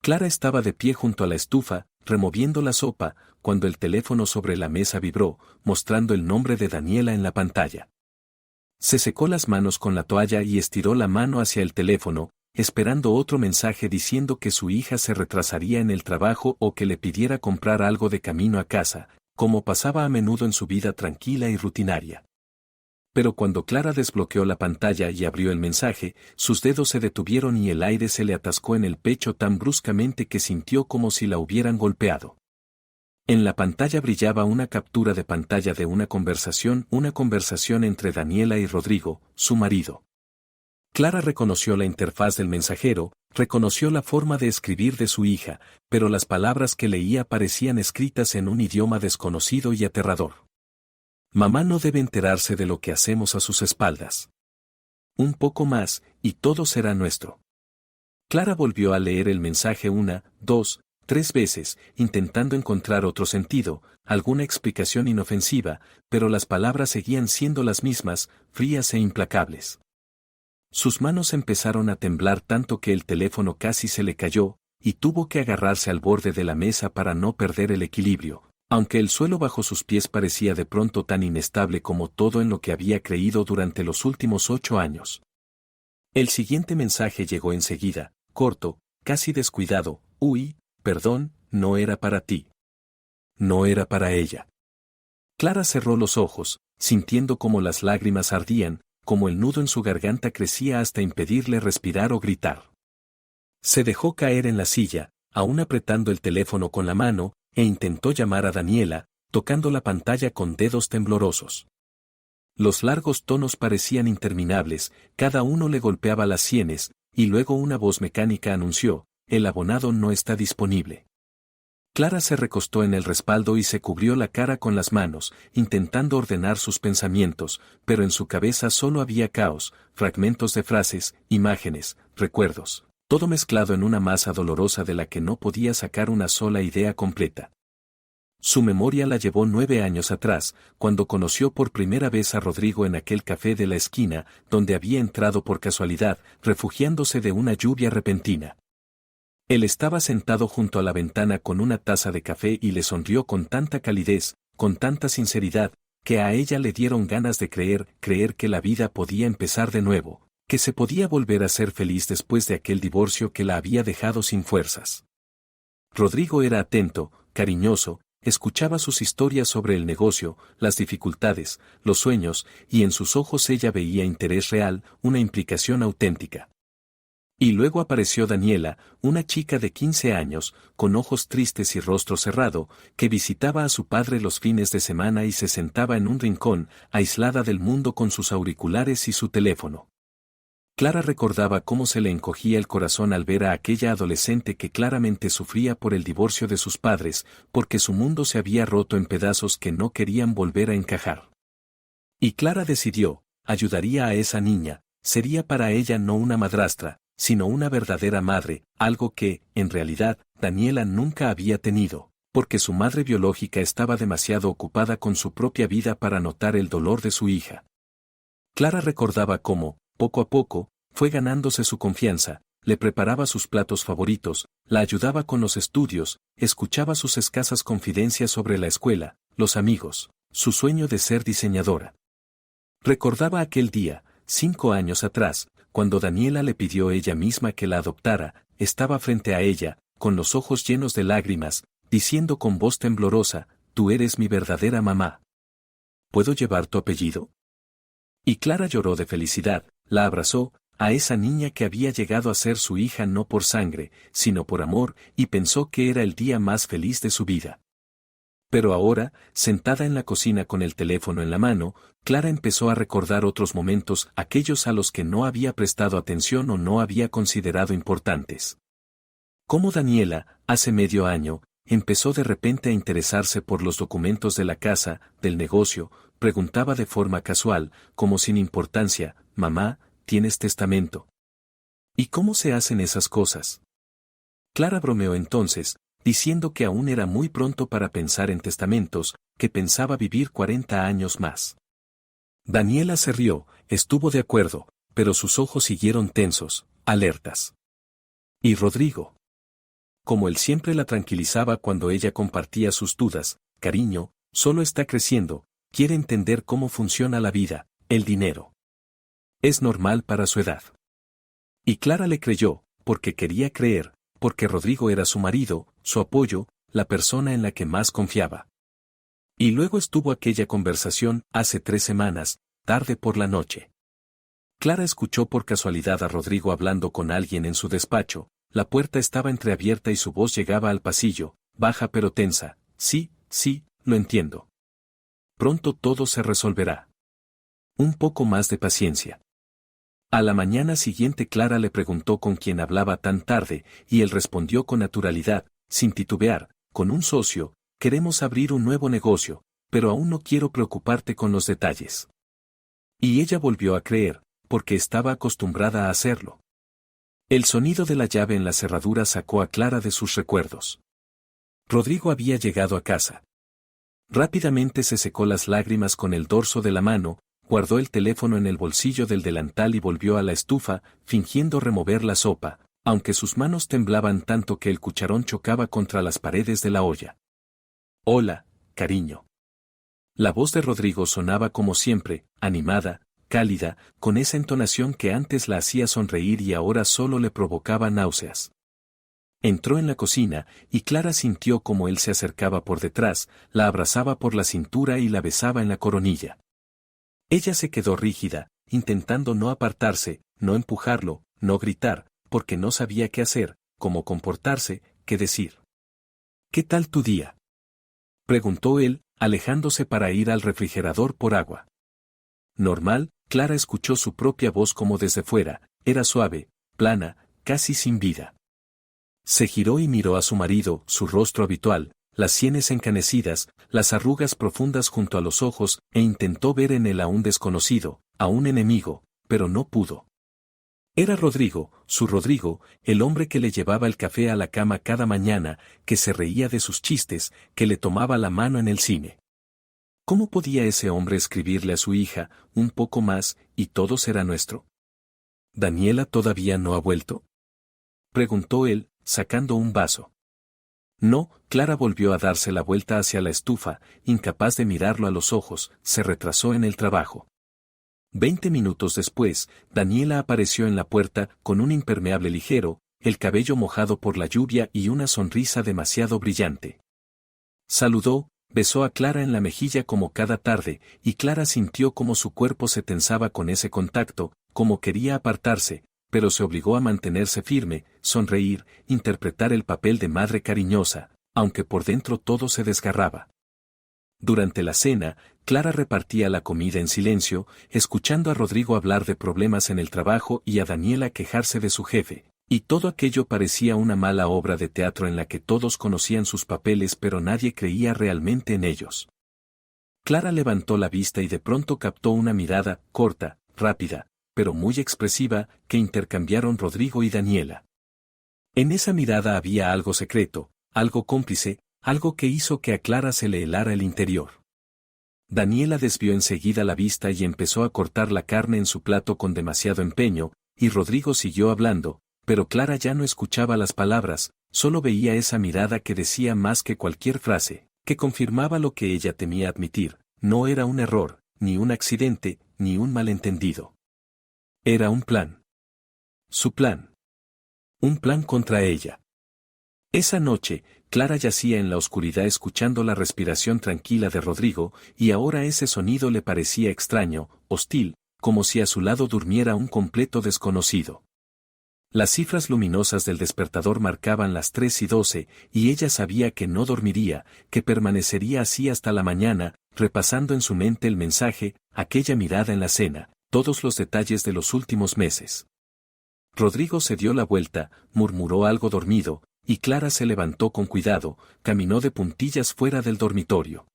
Clara estaba de pie junto a la estufa, removiendo la sopa, cuando el teléfono sobre la mesa vibró, mostrando el nombre de Daniela en la pantalla. Se secó las manos con la toalla y estiró la mano hacia el teléfono, esperando otro mensaje diciendo que su hija se retrasaría en el trabajo o que le pidiera comprar algo de camino a casa, como pasaba a menudo en su vida tranquila y rutinaria. Pero cuando Clara desbloqueó la pantalla y abrió el mensaje, sus dedos se detuvieron y el aire se le atascó en el pecho tan bruscamente que sintió como si la hubieran golpeado. En la pantalla brillaba una captura de pantalla de una conversación entre Daniela y Rodrigo, su marido. Clara reconoció la interfaz del mensajero, reconoció la forma de escribir de su hija, pero las palabras que leía parecían escritas en un idioma desconocido y aterrador. Mamá no debe enterarse de lo que hacemos a sus espaldas. Un poco más, y todo será nuestro. Clara volvió a leer el mensaje 1, 2, 3 veces, intentando encontrar otro sentido, alguna explicación inofensiva, pero las palabras seguían siendo las mismas, frías e implacables. Sus manos empezaron a temblar tanto que el teléfono casi se le cayó, y tuvo que agarrarse al borde de la mesa para no perder el equilibrio, aunque el suelo bajo sus pies parecía de pronto tan inestable como todo en lo que había creído durante los últimos 8 años. El siguiente mensaje llegó enseguida, corto, casi descuidado: uy, perdón, no era para ti. No era para ella. Clara cerró los ojos, sintiendo como las lágrimas ardían, como el nudo en su garganta crecía hasta impedirle respirar o gritar. Se dejó caer en la silla, aún apretando el teléfono con la mano, e intentó llamar a Daniela, tocando la pantalla con dedos temblorosos. Los largos tonos parecían interminables, cada uno le golpeaba las sienes, y luego una voz mecánica anunció: el abonado no está disponible. Clara se recostó en el respaldo y se cubrió la cara con las manos, intentando ordenar sus pensamientos, pero en su cabeza solo había caos, fragmentos de frases, imágenes, recuerdos, todo mezclado en una masa dolorosa de la que no podía sacar una sola idea completa. Su memoria la llevó 9 años atrás, cuando conoció por primera vez a Rodrigo en aquel café de la esquina, donde había entrado por casualidad, refugiándose de una lluvia repentina. Él estaba sentado junto a la ventana con una taza de café y le sonrió con tanta calidez, con tanta sinceridad, que a ella le dieron ganas de creer que la vida podía empezar de nuevo, que se podía volver a ser feliz después de aquel divorcio que la había dejado sin fuerzas. Rodrigo era atento, cariñoso, escuchaba sus historias sobre el negocio, las dificultades, los sueños, y en sus ojos ella veía interés real, una implicación auténtica. Y luego apareció Daniela, una chica de 15 años, con ojos tristes y rostro cerrado, que visitaba a su padre los fines de semana y se sentaba en un rincón, aislada del mundo con sus auriculares y su teléfono. Clara recordaba cómo se le encogía el corazón al ver a aquella adolescente que claramente sufría por el divorcio de sus padres, porque su mundo se había roto en pedazos que no querían volver a encajar. Y Clara decidió: ayudaría a esa niña, sería para ella no una madrastra, sino una verdadera madre, algo que, en realidad, Daniela nunca había tenido, porque su madre biológica estaba demasiado ocupada con su propia vida para notar el dolor de su hija. Clara recordaba cómo, poco a poco, fue ganándose su confianza, le preparaba sus platos favoritos, la ayudaba con los estudios, escuchaba sus escasas confidencias sobre la escuela, los amigos, su sueño de ser diseñadora. Recordaba aquel día, 5 años atrás, cuando Daniela le pidió ella misma que la adoptara, estaba frente a ella, con los ojos llenos de lágrimas, diciendo con voz temblorosa: tú eres mi verdadera mamá. ¿Puedo llevar tu apellido? Y Clara lloró de felicidad, la abrazó, a esa niña que había llegado a ser su hija no por sangre, sino por amor, y pensó que era el día más feliz de su vida. Pero ahora, sentada en la cocina con el teléfono en la mano, Clara empezó a recordar otros momentos, aquellos a los que no había prestado atención o no había considerado importantes. Cómo Daniela, hace medio año, empezó de repente a interesarse por los documentos de la casa, del negocio, preguntaba de forma casual, como sin importancia: mamá, ¿tienes testamento? ¿Y cómo se hacen esas cosas? Clara bromeó entonces, diciendo que aún era muy pronto para pensar en testamentos, que pensaba vivir 40 años más. Daniela se rió, estuvo de acuerdo, pero sus ojos siguieron tensos, alertas. ¿Y Rodrigo? como él siempre la tranquilizaba cuando ella compartía sus dudas: cariño, solo está creciendo, quiere entender cómo funciona la vida, el dinero. Es normal para su edad. Y Clara le creyó, porque quería creer, porque Rodrigo era su marido, su apoyo, la persona en la que más confiaba. Y luego estuvo aquella conversación, hace 3 semanas, tarde por la noche. Clara escuchó por casualidad a Rodrigo hablando con alguien en su despacho. La puerta estaba entreabierta y su voz llegaba al pasillo, baja pero tensa: sí, lo entiendo. Pronto todo se resolverá. Un poco más de paciencia. A la mañana siguiente Clara le preguntó con quién hablaba tan tarde, y él respondió con naturalidad, sin titubear: con un socio, queremos abrir un nuevo negocio, pero aún no quiero preocuparte con los detalles. Y ella volvió a creer, porque estaba acostumbrada a hacerlo. El sonido de la llave en la cerradura sacó a Clara de sus recuerdos. Rodrigo había llegado a casa. Rápidamente se secó las lágrimas con el dorso de la mano, guardó el teléfono en el bolsillo del delantal y volvió a la estufa, fingiendo remover la sopa, aunque sus manos temblaban tanto que el cucharón chocaba contra las paredes de la olla. Hola, cariño. La voz de Rodrigo sonaba como siempre, animada, cálida, con esa entonación que antes la hacía sonreír y ahora solo le provocaba náuseas. Entró en la cocina, y Clara sintió como él se acercaba por detrás, la abrazaba por la cintura y la besaba en la coronilla. Ella se quedó rígida, intentando no apartarse, no empujarlo, no gritar, porque no sabía qué hacer, cómo comportarse, qué decir. ¿Qué tal tu día?, preguntó él, alejándose para ir al refrigerador por agua. Normal. Clara escuchó su propia voz como desde fuera, era suave, plana, casi sin vida. Se giró y miró a su marido, su rostro habitual, las sienes encanecidas, las arrugas profundas junto a los ojos, e intentó ver en él a un desconocido, a un enemigo, pero no pudo. Era Rodrigo, su Rodrigo, el hombre que le llevaba el café a la cama cada mañana, que se reía de sus chistes, que le tomaba la mano en el cine. ¿Cómo podía ese hombre escribirle a su hija: un poco más, y todo será nuestro? ¿Daniela todavía no ha vuelto?, preguntó él, sacando un vaso. No. Clara volvió a darse la vuelta hacia la estufa, incapaz de mirarlo a los ojos, se retrasó en el trabajo. 20 minutos después, Daniela apareció en la puerta, con un impermeable ligero, el cabello mojado por la lluvia y una sonrisa demasiado brillante. Saludó, besó a Clara en la mejilla como cada tarde, y Clara sintió como su cuerpo se tensaba con ese contacto, como quería apartarse, pero se obligó a mantenerse firme, sonreír, interpretar el papel de madre cariñosa, aunque por dentro todo se desgarraba. Durante la cena, Clara repartía la comida en silencio, escuchando a Rodrigo hablar de problemas en el trabajo y a Daniela quejarse de su jefe, y todo aquello parecía una mala obra de teatro en la que todos conocían sus papeles pero nadie creía realmente en ellos. Clara levantó la vista y de pronto captó una mirada, corta, rápida, pero muy expresiva, que intercambiaron Rodrigo y Daniela. En esa mirada había algo secreto, algo cómplice, algo que hizo que a Clara se le helara el interior. Daniela desvió enseguida la vista y empezó a cortar la carne en su plato con demasiado empeño, y Rodrigo siguió hablando, pero Clara ya no escuchaba las palabras, solo veía esa mirada que decía más que cualquier frase, que confirmaba lo que ella temía admitir: no era un error, ni un accidente, ni un malentendido. Era un plan. Su plan. Un plan contra ella. Esa noche, Clara yacía en la oscuridad escuchando la respiración tranquila de Rodrigo, y ahora ese sonido le parecía extraño, hostil, como si a su lado durmiera un completo desconocido. Las cifras luminosas del despertador marcaban las 3:12, y ella sabía que no dormiría, que permanecería así hasta la mañana, repasando en su mente el mensaje, aquella mirada en la cena, todos los detalles de los últimos meses. Rodrigo se dio la vuelta, murmuró algo dormido, y Clara se levantó con cuidado, caminó de puntillas fuera del dormitorio.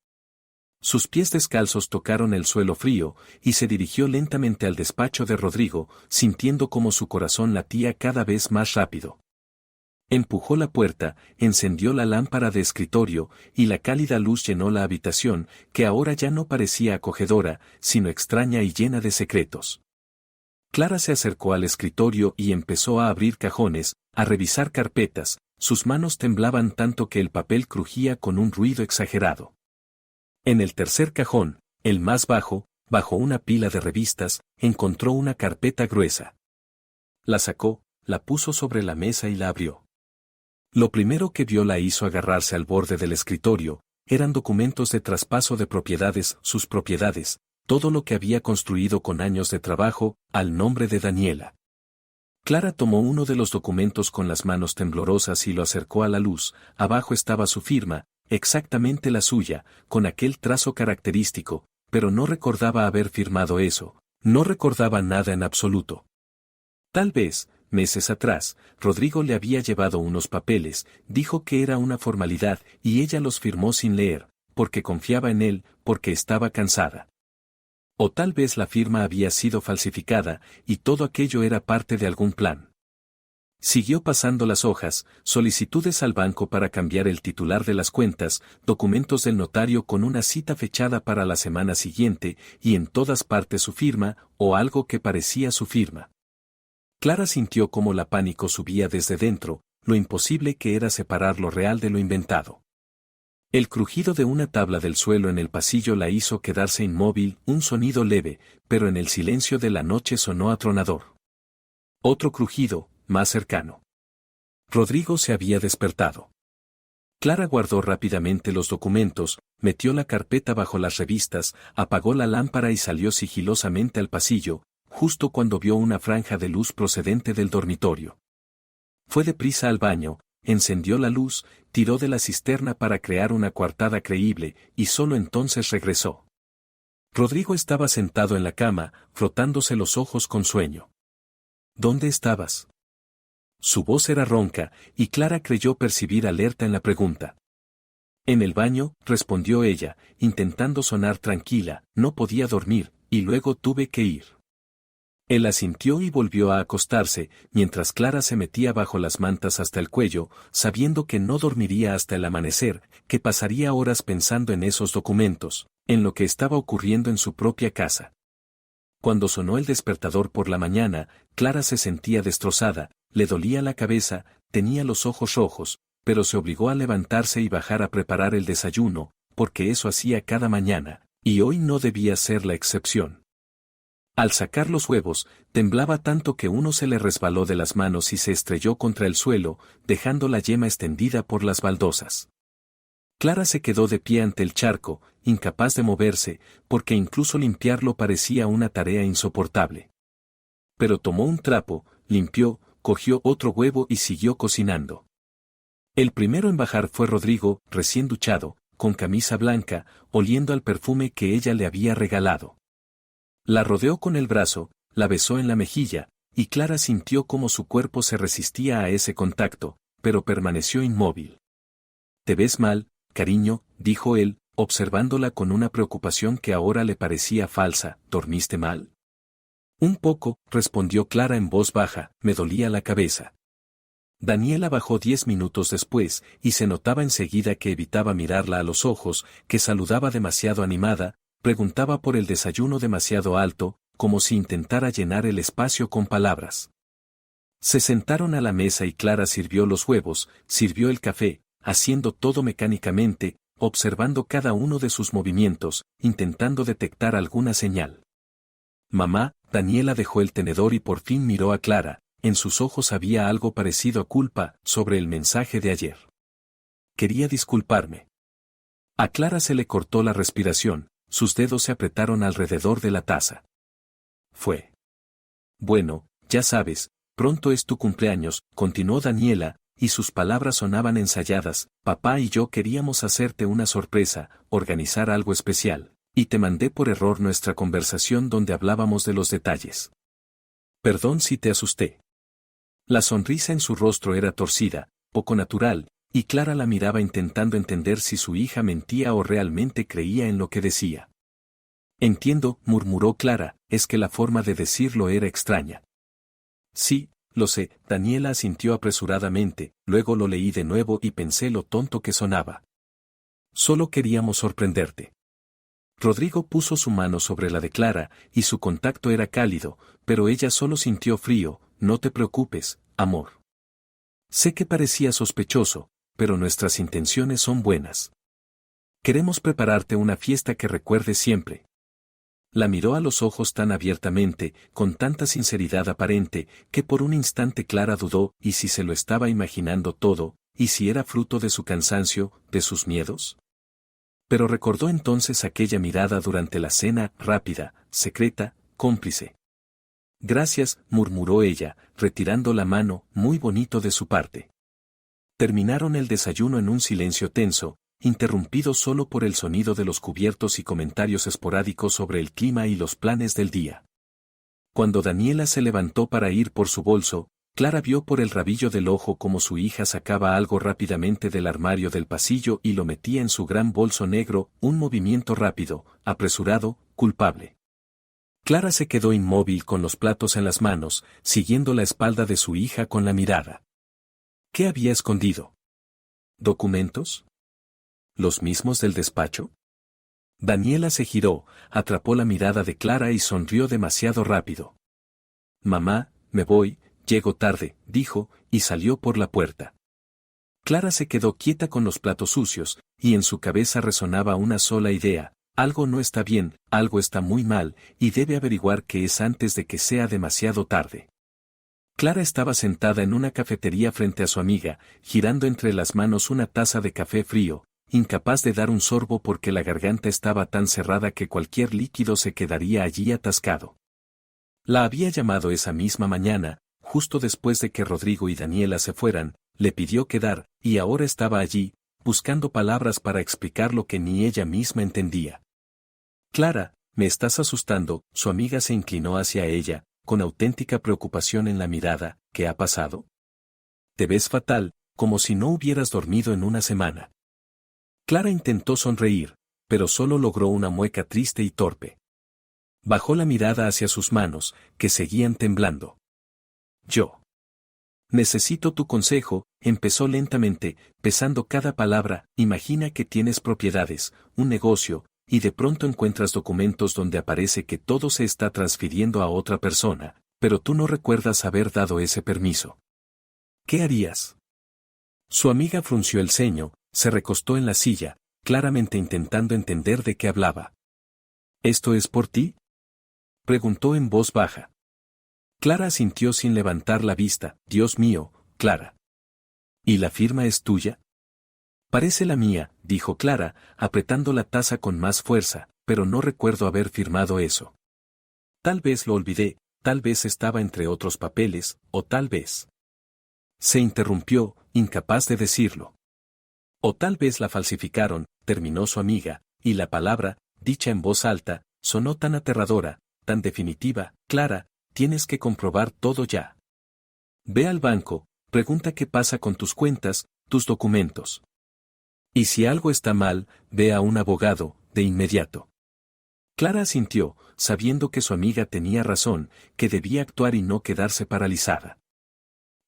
Sus pies descalzos tocaron el suelo frío, y se dirigió lentamente al despacho de Rodrigo, sintiendo como su corazón latía cada vez más rápido. Empujó la puerta, encendió la lámpara de escritorio, y la cálida luz llenó la habitación, que ahora ya no parecía acogedora, sino extraña y llena de secretos. Clara se acercó al escritorio y empezó a abrir cajones, a revisar carpetas, Sus manos temblaban tanto que el papel crujía con un ruido exagerado. En el tercer cajón, el más bajo, bajo una pila de revistas, encontró una carpeta gruesa. La sacó, la puso sobre la mesa y la abrió. Lo primero que vio la hizo agarrarse al borde del escritorio, eran documentos de traspaso de propiedades, sus propiedades, todo lo que había construido con años de trabajo, al nombre de Daniela. Clara tomó uno de los documentos con las manos temblorosas y lo acercó a la luz, abajo estaba su firma, exactamente la suya, con aquel trazo característico, pero no recordaba haber firmado eso, no recordaba nada en absoluto. Tal vez, meses atrás, Rodrigo le había llevado unos papeles, dijo que era una formalidad y ella los firmó sin leer, porque confiaba en él, porque estaba cansada. O tal vez la firma había sido falsificada, y todo aquello era parte de algún plan. Siguió pasando las hojas, solicitudes al banco para cambiar el titular de las cuentas, documentos del notario con una cita fechada para la semana siguiente, y en todas partes su firma, o algo que parecía su firma. Clara sintió cómo la pánico subía desde dentro, lo imposible que era separar lo real de lo inventado. El crujido de una tabla del suelo en el pasillo la hizo quedarse inmóvil, un sonido leve, pero en el silencio de la noche sonó atronador. Otro crujido, más cercano. Rodrigo se había despertado. Clara guardó rápidamente los documentos, metió la carpeta bajo las revistas, apagó la lámpara y salió sigilosamente al pasillo, justo cuando vio una franja de luz procedente del dormitorio. Fue deprisa al baño, encendió la luz, tiró de la cisterna para crear una coartada creíble, y solo entonces regresó. Rodrigo estaba sentado en la cama, frotándose los ojos con sueño. ¿Dónde estabas? Su voz era ronca, y Clara creyó percibir alerta en la pregunta. En el baño, respondió ella, intentando sonar tranquila, no podía dormir, y luego tuve que ir. Él asintió y volvió a acostarse, mientras Clara se metía bajo las mantas hasta el cuello, sabiendo que no dormiría hasta el amanecer, que pasaría horas pensando en esos documentos, en lo que estaba ocurriendo en su propia casa. Cuando sonó el despertador por la mañana, Clara se sentía destrozada, le dolía la cabeza, tenía los ojos rojos, pero se obligó a levantarse y bajar a preparar el desayuno, porque eso hacía cada mañana, y hoy no debía ser la excepción. Al sacar los huevos, temblaba tanto que uno se le resbaló de las manos y se estrelló contra el suelo, dejando la yema extendida por las baldosas. Clara se quedó de pie ante el charco, incapaz de moverse, porque incluso limpiarlo parecía una tarea insoportable. Pero tomó un trapo, limpió, cogió otro huevo y siguió cocinando. El primero en bajar fue Rodrigo, recién duchado, con camisa blanca, oliendo al perfume que ella le había regalado. La rodeó con el brazo, la besó en la mejilla, y Clara sintió cómo su cuerpo se resistía a ese contacto, pero permaneció inmóvil. «¿Te ves mal, cariño?», dijo él, observándola con una preocupación que ahora le parecía falsa. «¿Dormiste mal?». «Un poco», respondió Clara en voz baja, «me dolía la cabeza». Daniela bajó 10 minutos después, y se notaba enseguida que evitaba mirarla a los ojos, que saludaba demasiado animada, preguntaba por el desayuno demasiado alto, como si intentara llenar el espacio con palabras. Se sentaron a la mesa y Clara sirvió los huevos, sirvió el café, haciendo todo mecánicamente, observando cada uno de sus movimientos, intentando detectar alguna señal. «Mamá», Daniela dejó el tenedor y por fin miró a Clara, en sus ojos había algo parecido a culpa, sobre el mensaje de ayer. «Quería disculparme». A Clara se le cortó la respiración, sus dedos se apretaron alrededor de la taza. «Fue. Bueno, ya sabes, pronto es tu cumpleaños», continuó Daniela, y sus palabras sonaban ensayadas. «Papá y yo queríamos hacerte una sorpresa, organizar algo especial, y te mandé por error nuestra conversación donde hablábamos de los detalles. Perdón si te asusté». La sonrisa en su rostro era torcida, poco natural, y Clara la miraba intentando entender si su hija mentía o realmente creía en lo que decía. «Entiendo», murmuró Clara, «es que la forma de decirlo era extraña». «Sí, lo sé», Daniela asintió apresuradamente, «luego lo leí de nuevo y pensé lo tonto que sonaba. Solo queríamos sorprenderte». Rodrigo puso su mano sobre la de Clara, y su contacto era cálido, pero ella solo sintió frío. «No te preocupes, amor. Sé que parecía sospechoso, pero nuestras intenciones son buenas. Queremos prepararte una fiesta que recuerdes siempre. La miró a los ojos tan abiertamente, con tanta sinceridad aparente, que por un instante Clara dudó, ¿y si se lo estaba imaginando todo, y si era fruto de su cansancio, de sus miedos? Pero recordó entonces aquella mirada durante la cena, rápida, secreta, cómplice. Gracias, murmuró ella, retirando la mano, muy bonito de su parte. Terminaron el desayuno en un silencio tenso, interrumpido solo por el sonido de los cubiertos y comentarios esporádicos sobre el clima y los planes del día. Cuando Daniela se levantó para ir por su bolso, Clara vio por el rabillo del ojo cómo su hija sacaba algo rápidamente del armario del pasillo y lo metía en su gran bolso negro, un movimiento rápido, apresurado, culpable. Clara se quedó inmóvil con los platos en las manos, siguiendo la espalda de su hija con la mirada. ¿Qué había escondido? ¿Documentos? ¿Los mismos del despacho? Daniela se giró, atrapó la mirada de Clara y sonrió demasiado rápido. Mamá, me voy, llego tarde, dijo, y salió por la puerta. Clara se quedó quieta con los platos sucios, y en su cabeza resonaba una sola idea: algo no está bien, algo está muy mal, y debe averiguar qué es antes de que sea demasiado tarde. Clara estaba sentada en una cafetería frente a su amiga, girando entre las manos una taza de café frío, incapaz de dar un sorbo porque la garganta estaba tan cerrada que cualquier líquido se quedaría allí atascado. La había llamado esa misma mañana, justo después de que Rodrigo y Daniela se fueran, le pidió quedar, y ahora estaba allí, buscando palabras para explicar lo que ni ella misma entendía. Clara, me estás asustando, su amiga se inclinó hacia ella, con auténtica preocupación en la mirada. ¿Qué ha pasado? Te ves fatal, como si no hubieras dormido en una semana. Clara intentó sonreír, pero solo logró una mueca triste y torpe. Bajó la mirada hacia sus manos, que seguían temblando. Yo necesito tu consejo, empezó lentamente, pesando cada palabra. Imagina que tienes propiedades, un negocio, y de pronto encuentras documentos donde aparece que todo se está transfiriendo a otra persona, pero tú no recuerdas haber dado ese permiso. ¿Qué harías? Su amiga frunció el ceño, se recostó en la silla, claramente intentando entender de qué hablaba. ¿Esto es por ti?, preguntó en voz baja. Clara asintió sin levantar la vista. Dios mío, Clara. ¿Y la firma es tuya? Parece la mía, dijo Clara, apretando la taza con más fuerza, pero no recuerdo haber firmado eso. Tal vez lo olvidé, tal vez estaba entre otros papeles, o tal vez. Se interrumpió, incapaz de decirlo. O tal vez la falsificaron, terminó su amiga, y la palabra, dicha en voz alta, sonó tan aterradora, tan definitiva. Clara, tienes que comprobar todo ya. Ve al banco, pregunta qué pasa con tus cuentas, tus documentos. Y si algo está mal, ve a un abogado, de inmediato. Clara asintió, sabiendo que su amiga tenía razón, que debía actuar y no quedarse paralizada.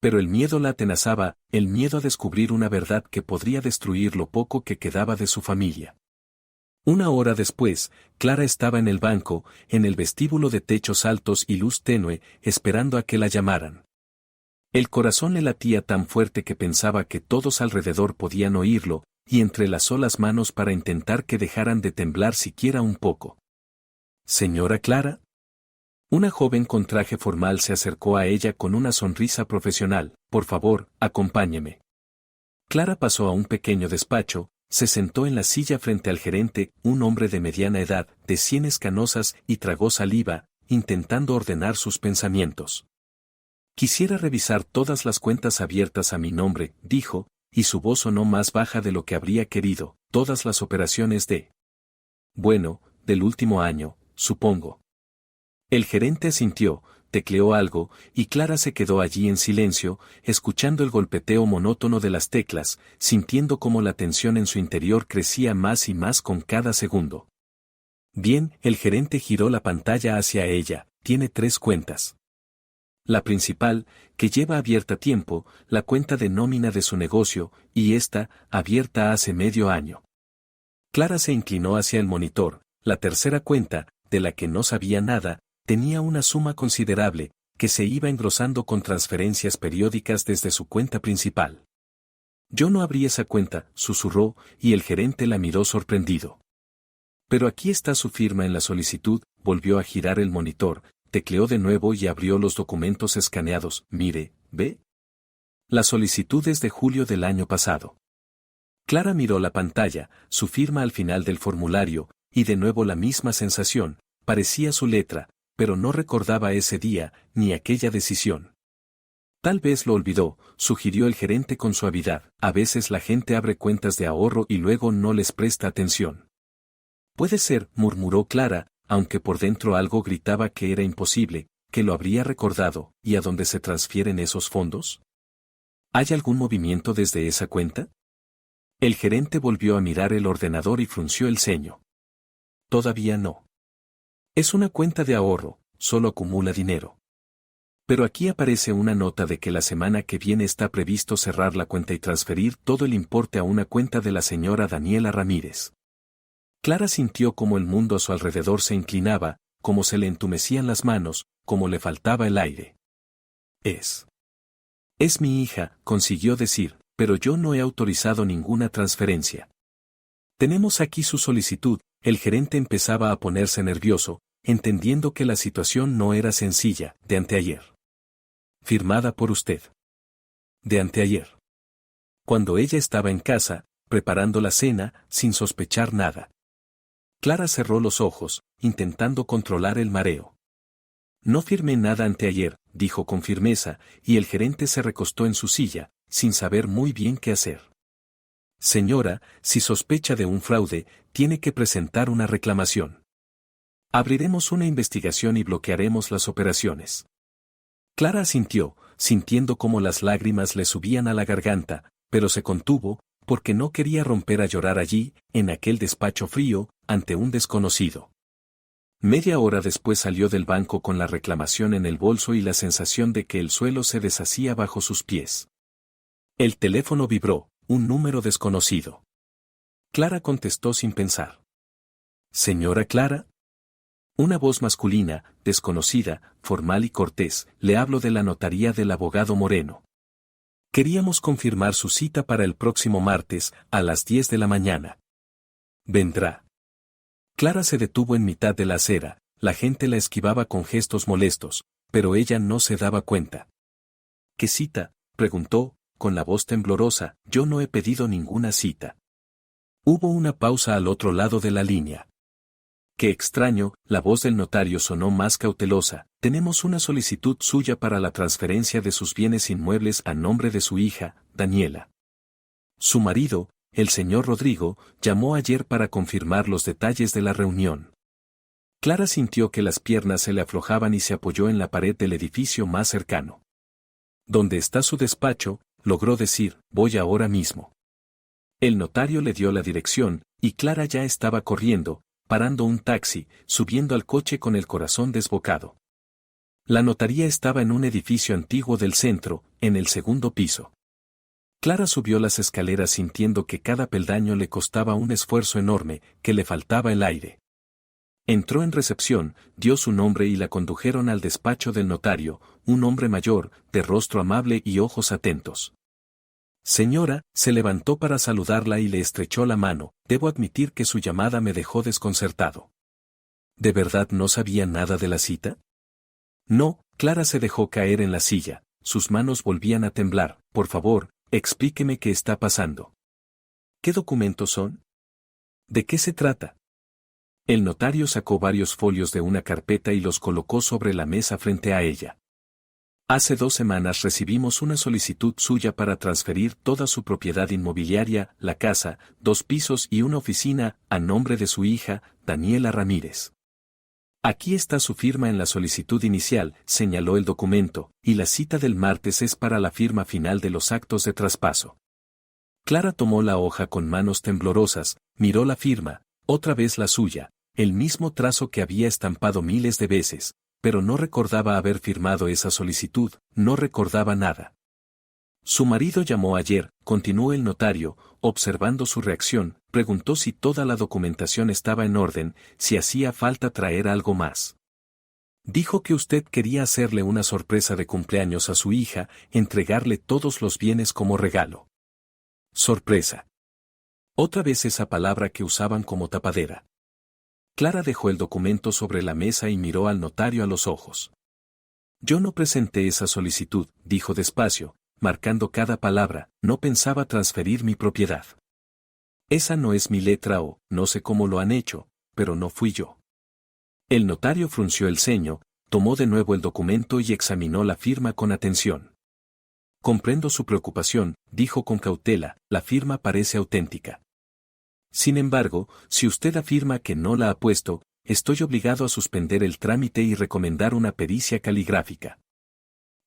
Pero el miedo la atenazaba, el miedo a descubrir una verdad que podría destruir lo poco que quedaba de su familia. Una hora después, Clara estaba en el banco, en el vestíbulo de techos altos y luz tenue, esperando a que la llamaran. El corazón le latía tan fuerte que pensaba que todos alrededor podían oírlo, y entrelazó las manos para intentar que dejaran de temblar siquiera un poco. ¿Señora Clara? Una joven con traje formal se acercó a ella con una sonrisa profesional. Por favor, acompáñeme. Clara pasó a un pequeño despacho, se sentó en la silla frente al gerente, un hombre de mediana edad, de sienes canosas, y tragó saliva, intentando ordenar sus pensamientos. Quisiera revisar todas las cuentas abiertas a mi nombre, dijo, y su voz sonó más baja de lo que habría querido. Todas las operaciones de... Bueno, del último año, supongo. El gerente asintió, tecleó algo, y Clara se quedó allí en silencio, escuchando el golpeteo monótono de las teclas, sintiendo cómo la tensión en su interior crecía más y más con cada segundo. Bien, el gerente giró la pantalla hacia ella. Tiene 3 cuentas. La principal, que lleva abierta tiempo, la cuenta de nómina de su negocio, y esta, abierta hace medio año. Clara se inclinó hacia el monitor. La tercera cuenta, de la que no sabía nada, tenía una suma considerable, que se iba engrosando con transferencias periódicas desde su cuenta principal. Yo no abrí esa cuenta, susurró, y el gerente la miró sorprendido. Pero aquí está su firma en la solicitud, volvió a girar el monitor, tecleó de nuevo y abrió los documentos escaneados. Mire, ¿ve? La solicitud es de julio del año pasado. Clara miró la pantalla, su firma al final del formulario, y de nuevo la misma sensación, parecía su letra, pero no recordaba ese día, ni aquella decisión. Tal vez lo olvidó, sugirió el gerente con suavidad. A veces la gente abre cuentas de ahorro y luego no les presta atención. Puede ser, murmuró Clara, aunque por dentro algo gritaba que era imposible, que lo habría recordado. ¿Y a dónde se transfieren esos fondos? ¿Hay algún movimiento desde esa cuenta? El gerente volvió a mirar el ordenador y frunció el ceño. Todavía no. Es una cuenta de ahorro, solo acumula dinero. Pero aquí aparece una nota de que la semana que viene está previsto cerrar la cuenta y transferir todo el importe a una cuenta de la señora Daniela Ramírez. Clara sintió como el mundo a su alrededor se inclinaba, como se le entumecían las manos, como le faltaba el aire. Es mi hija, consiguió decir, pero yo no he autorizado ninguna transferencia. Tenemos aquí su solicitud. El gerente empezaba a ponerse nervioso, entendiendo que la situación no era sencilla. De anteayer. Firmada por usted. De anteayer. Cuando ella estaba en casa, preparando la cena, sin sospechar nada. Clara cerró los ojos, intentando controlar el mareo. No firmé nada anteayer, dijo con firmeza, y el gerente se recostó en su silla, sin saber muy bien qué hacer. Señora, si sospecha de un fraude, tiene que presentar una reclamación. Abriremos una investigación y bloquearemos las operaciones. Clara asintió, sintiendo cómo las lágrimas le subían a la garganta, pero se contuvo, porque no quería romper a llorar allí, en aquel despacho frío, ante un desconocido. Media hora después salió del banco con la reclamación en el bolso y la sensación de que el suelo se deshacía bajo sus pies. El teléfono vibró, un número desconocido. Clara contestó sin pensar. ¿Señora Clara? Una voz masculina, desconocida, formal y cortés. Le hablo de la notaría del abogado Moreno. Queríamos confirmar su cita para el próximo martes, a las 10 de la mañana. ¿Vendrá? Clara se detuvo en mitad de la acera, la gente la esquivaba con gestos molestos, pero ella no se daba cuenta. ¿Qué cita?, preguntó, con la voz temblorosa. Yo no he pedido ninguna cita. Hubo una pausa al otro lado de la línea. Qué extraño, la voz del notario sonó más cautelosa. Tenemos una solicitud suya para la transferencia de sus bienes inmuebles a nombre de su hija, Daniela. Su marido, el señor Rodrigo, llamó ayer para confirmar los detalles de la reunión. Clara sintió que las piernas se le aflojaban y se apoyó en la pared del edificio más cercano. ¿Dónde está su despacho?, logró decir. Voy ahora mismo. El notario le dio la dirección, y Clara ya estaba corriendo, parando un taxi, subiendo al coche con el corazón desbocado. La notaría estaba en un edificio antiguo del centro, en el segundo piso. Clara subió las escaleras sintiendo que cada peldaño le costaba un esfuerzo enorme, que le faltaba el aire. Entró en recepción, dio su nombre y la condujeron al despacho del notario, un hombre mayor, de rostro amable y ojos atentos. Señora, se levantó para saludarla y le estrechó la mano. Debo admitir que su llamada me dejó desconcertado. ¿De verdad no sabía nada de la cita? No, Clara se dejó caer en la silla, sus manos volvían a temblar. Por favor, explíqueme qué está pasando. ¿Qué documentos son? ¿De qué se trata? El notario sacó varios folios de una carpeta y los colocó sobre la mesa frente a ella. Hace 2 semanas recibimos una solicitud suya para transferir toda su propiedad inmobiliaria, la casa, 2 pisos y una oficina, a nombre de su hija, Daniela Ramírez. Aquí está su firma en la solicitud inicial, señaló el documento, y la cita del martes es para la firma final de los actos de traspaso. Clara tomó la hoja con manos temblorosas, miró la firma, otra vez la suya, el mismo trazo que había estampado miles de veces, pero no recordaba haber firmado esa solicitud, no recordaba nada. Su marido llamó ayer, continuó el notario, observando su reacción, preguntó si toda la documentación estaba en orden, si hacía falta traer algo más. Dijo que usted quería hacerle una sorpresa de cumpleaños a su hija, entregarle todos los bienes como regalo. Sorpresa. Otra vez esa palabra que usaban como tapadera. Clara dejó el documento sobre la mesa y miró al notario a los ojos. Yo no presenté esa solicitud, dijo despacio, marcando cada palabra, no pensaba transferir mi propiedad. Esa no es mi letra o, no sé cómo lo han hecho, pero no fui yo. El notario frunció el ceño, tomó de nuevo el documento y examinó la firma con atención. Comprendo su preocupación, dijo con cautela, la firma parece auténtica. Sin embargo, si usted afirma que no la ha puesto, estoy obligado a suspender el trámite y recomendar una pericia caligráfica.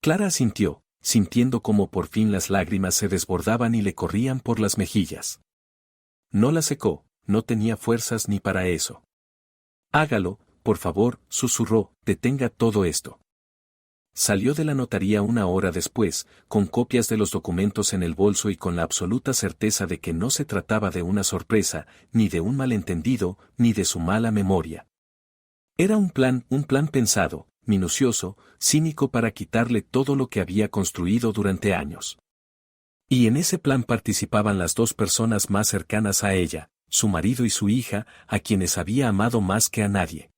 Clara asintió, sintiendo como por fin las lágrimas se desbordaban y le corrían por las mejillas. No la secó, no tenía fuerzas ni para eso. Hágalo, por favor, susurró, detenga todo esto. Salió de la notaría una hora después, con copias de los documentos en el bolso y con la absoluta certeza de que no se trataba de una sorpresa, ni de un malentendido, ni de su mala memoria. Era un plan pensado, minucioso, cínico para quitarle todo lo que había construido durante años. Y en ese plan participaban las dos personas más cercanas a ella, su marido y su hija, a quienes había amado más que a nadie.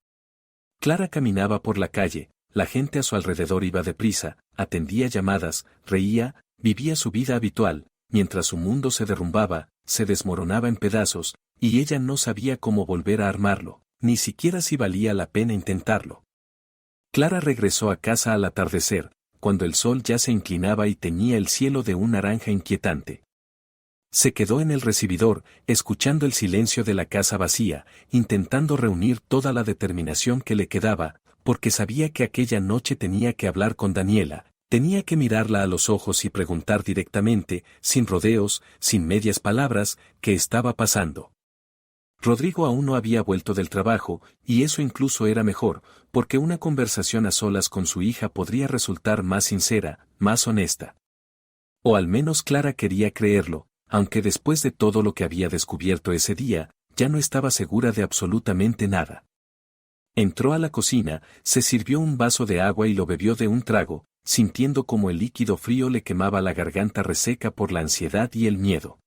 Clara caminaba por la calle, la gente a su alrededor iba deprisa, atendía llamadas, reía, vivía su vida habitual, mientras su mundo se derrumbaba, se desmoronaba en pedazos, y ella no sabía cómo volver a armarlo, ni siquiera si valía la pena intentarlo. Clara regresó a casa al atardecer, cuando el sol ya se inclinaba y teñía el cielo de un naranja inquietante. Se quedó en el recibidor, escuchando el silencio de la casa vacía, intentando reunir toda la determinación que le quedaba, porque sabía que aquella noche tenía que hablar con Daniela, tenía que mirarla a los ojos y preguntar directamente, sin rodeos, sin medias palabras, qué estaba pasando. Rodrigo aún no había vuelto del trabajo, y eso incluso era mejor, porque una conversación a solas con su hija podría resultar más sincera, más honesta. O al menos Clara quería creerlo, aunque después de todo lo que había descubierto ese día, ya no estaba segura de absolutamente nada. Entró a la cocina, se sirvió un vaso de agua y lo bebió de un trago, sintiendo como el líquido frío le quemaba la garganta reseca por la ansiedad y el miedo.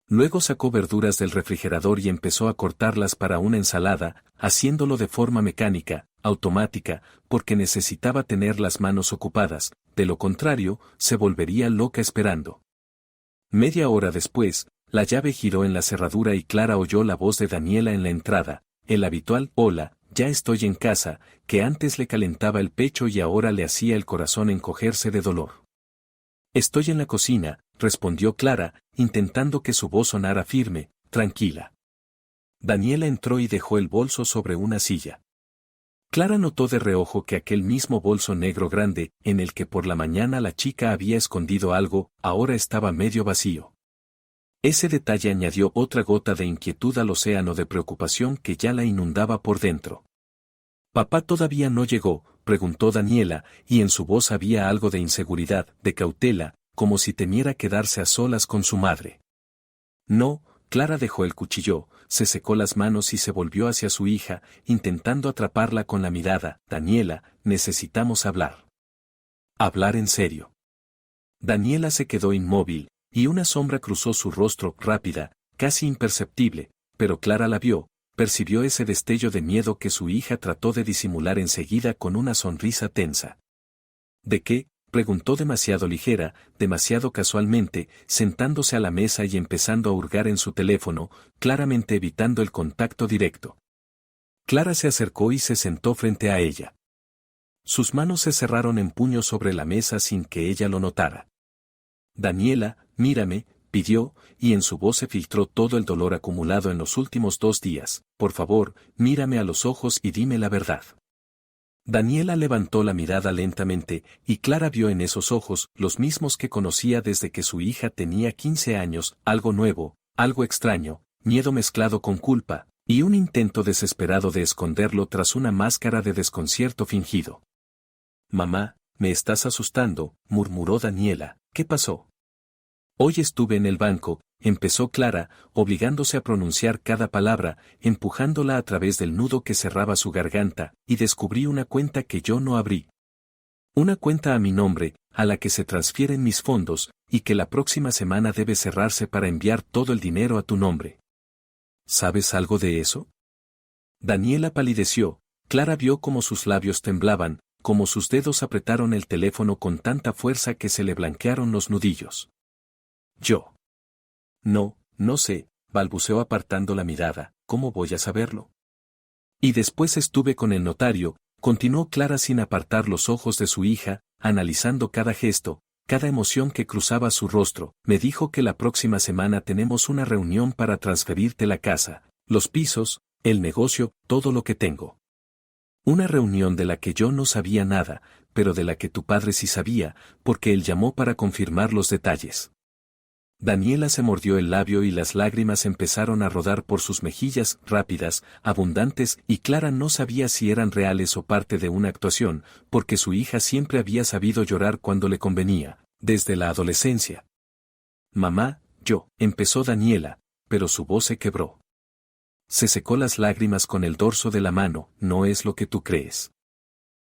Luego sacó verduras del refrigerador y empezó a cortarlas para una ensalada, haciéndolo de forma mecánica, automática, porque necesitaba tener las manos ocupadas, de lo contrario, se volvería loca esperando. Media hora después, la llave giró en la cerradura y Clara oyó la voz de Daniela en la entrada, el habitual «Hola, ya estoy en casa», que antes le calentaba el pecho y ahora le hacía el corazón encogerse de dolor. «Estoy en la cocina», respondió Clara, intentando que su voz sonara firme, tranquila. Daniela entró y dejó el bolso sobre una silla. Clara notó de reojo que aquel mismo bolso negro grande, en el que por la mañana la chica había escondido algo, ahora estaba medio vacío. Ese detalle añadió otra gota de inquietud al océano de preocupación que ya la inundaba por dentro. «¿Papá todavía no llegó?», preguntó Daniela, y en su voz había algo de inseguridad, de cautela, como si temiera quedarse a solas con su madre. «No», Clara dejó el cuchillo, se secó las manos y se volvió hacia su hija, intentando atraparla con la mirada. «Daniela, necesitamos hablar. Hablar en serio». Daniela se quedó inmóvil, y una sombra cruzó su rostro, rápida, casi imperceptible, pero Clara la vio, percibió ese destello de miedo que su hija trató de disimular enseguida con una sonrisa tensa. «¿De qué?», preguntó demasiado ligera, demasiado casualmente, sentándose a la mesa y empezando a hurgar en su teléfono, claramente evitando el contacto directo. Clara se acercó y se sentó frente a ella. Sus manos se cerraron en puños sobre la mesa sin que ella lo notara. «Daniela, mírame», pidió, y en su voz se filtró todo el dolor acumulado en los últimos 2 días. «Por favor, mírame a los ojos y dime la verdad». Daniela levantó la mirada lentamente, y Clara vio en esos ojos, los mismos que conocía desde que su hija tenía 15 años, algo nuevo, algo extraño, miedo mezclado con culpa, y un intento desesperado de esconderlo tras una máscara de desconcierto fingido. «Mamá, me estás asustando», murmuró Daniela. «¿Qué pasó?». Hoy estuve en el banco, empezó Clara, obligándose a pronunciar cada palabra, empujándola a través del nudo que cerraba su garganta, y descubrí una cuenta que yo no abrí. Una cuenta a mi nombre, a la que se transfieren mis fondos, y que la próxima semana debe cerrarse para enviar todo el dinero a tu nombre. ¿Sabes algo de eso? Daniela palideció. Clara vio cómo sus labios temblaban, cómo sus dedos apretaron el teléfono con tanta fuerza que se le blanquearon los nudillos. Yo. No sé, balbuceó apartando la mirada, ¿cómo voy a saberlo? Y después estuve con el notario, continuó Clara sin apartar los ojos de su hija, analizando cada gesto, cada emoción que cruzaba su rostro. Me dijo que la próxima semana tenemos una reunión para transferirte la casa, los pisos, el negocio, todo lo que tengo. Una reunión de la que yo no sabía nada, pero de la que tu padre sí sabía, porque él llamó para confirmar los detalles. Daniela se mordió el labio y las lágrimas empezaron a rodar por sus mejillas, rápidas, abundantes, y Clara no sabía si eran reales o parte de una actuación, porque su hija siempre había sabido llorar cuando le convenía, desde la adolescencia. Mamá, empezó Daniela, pero su voz se quebró. Se secó las lágrimas con el dorso de la mano, no es lo que tú crees.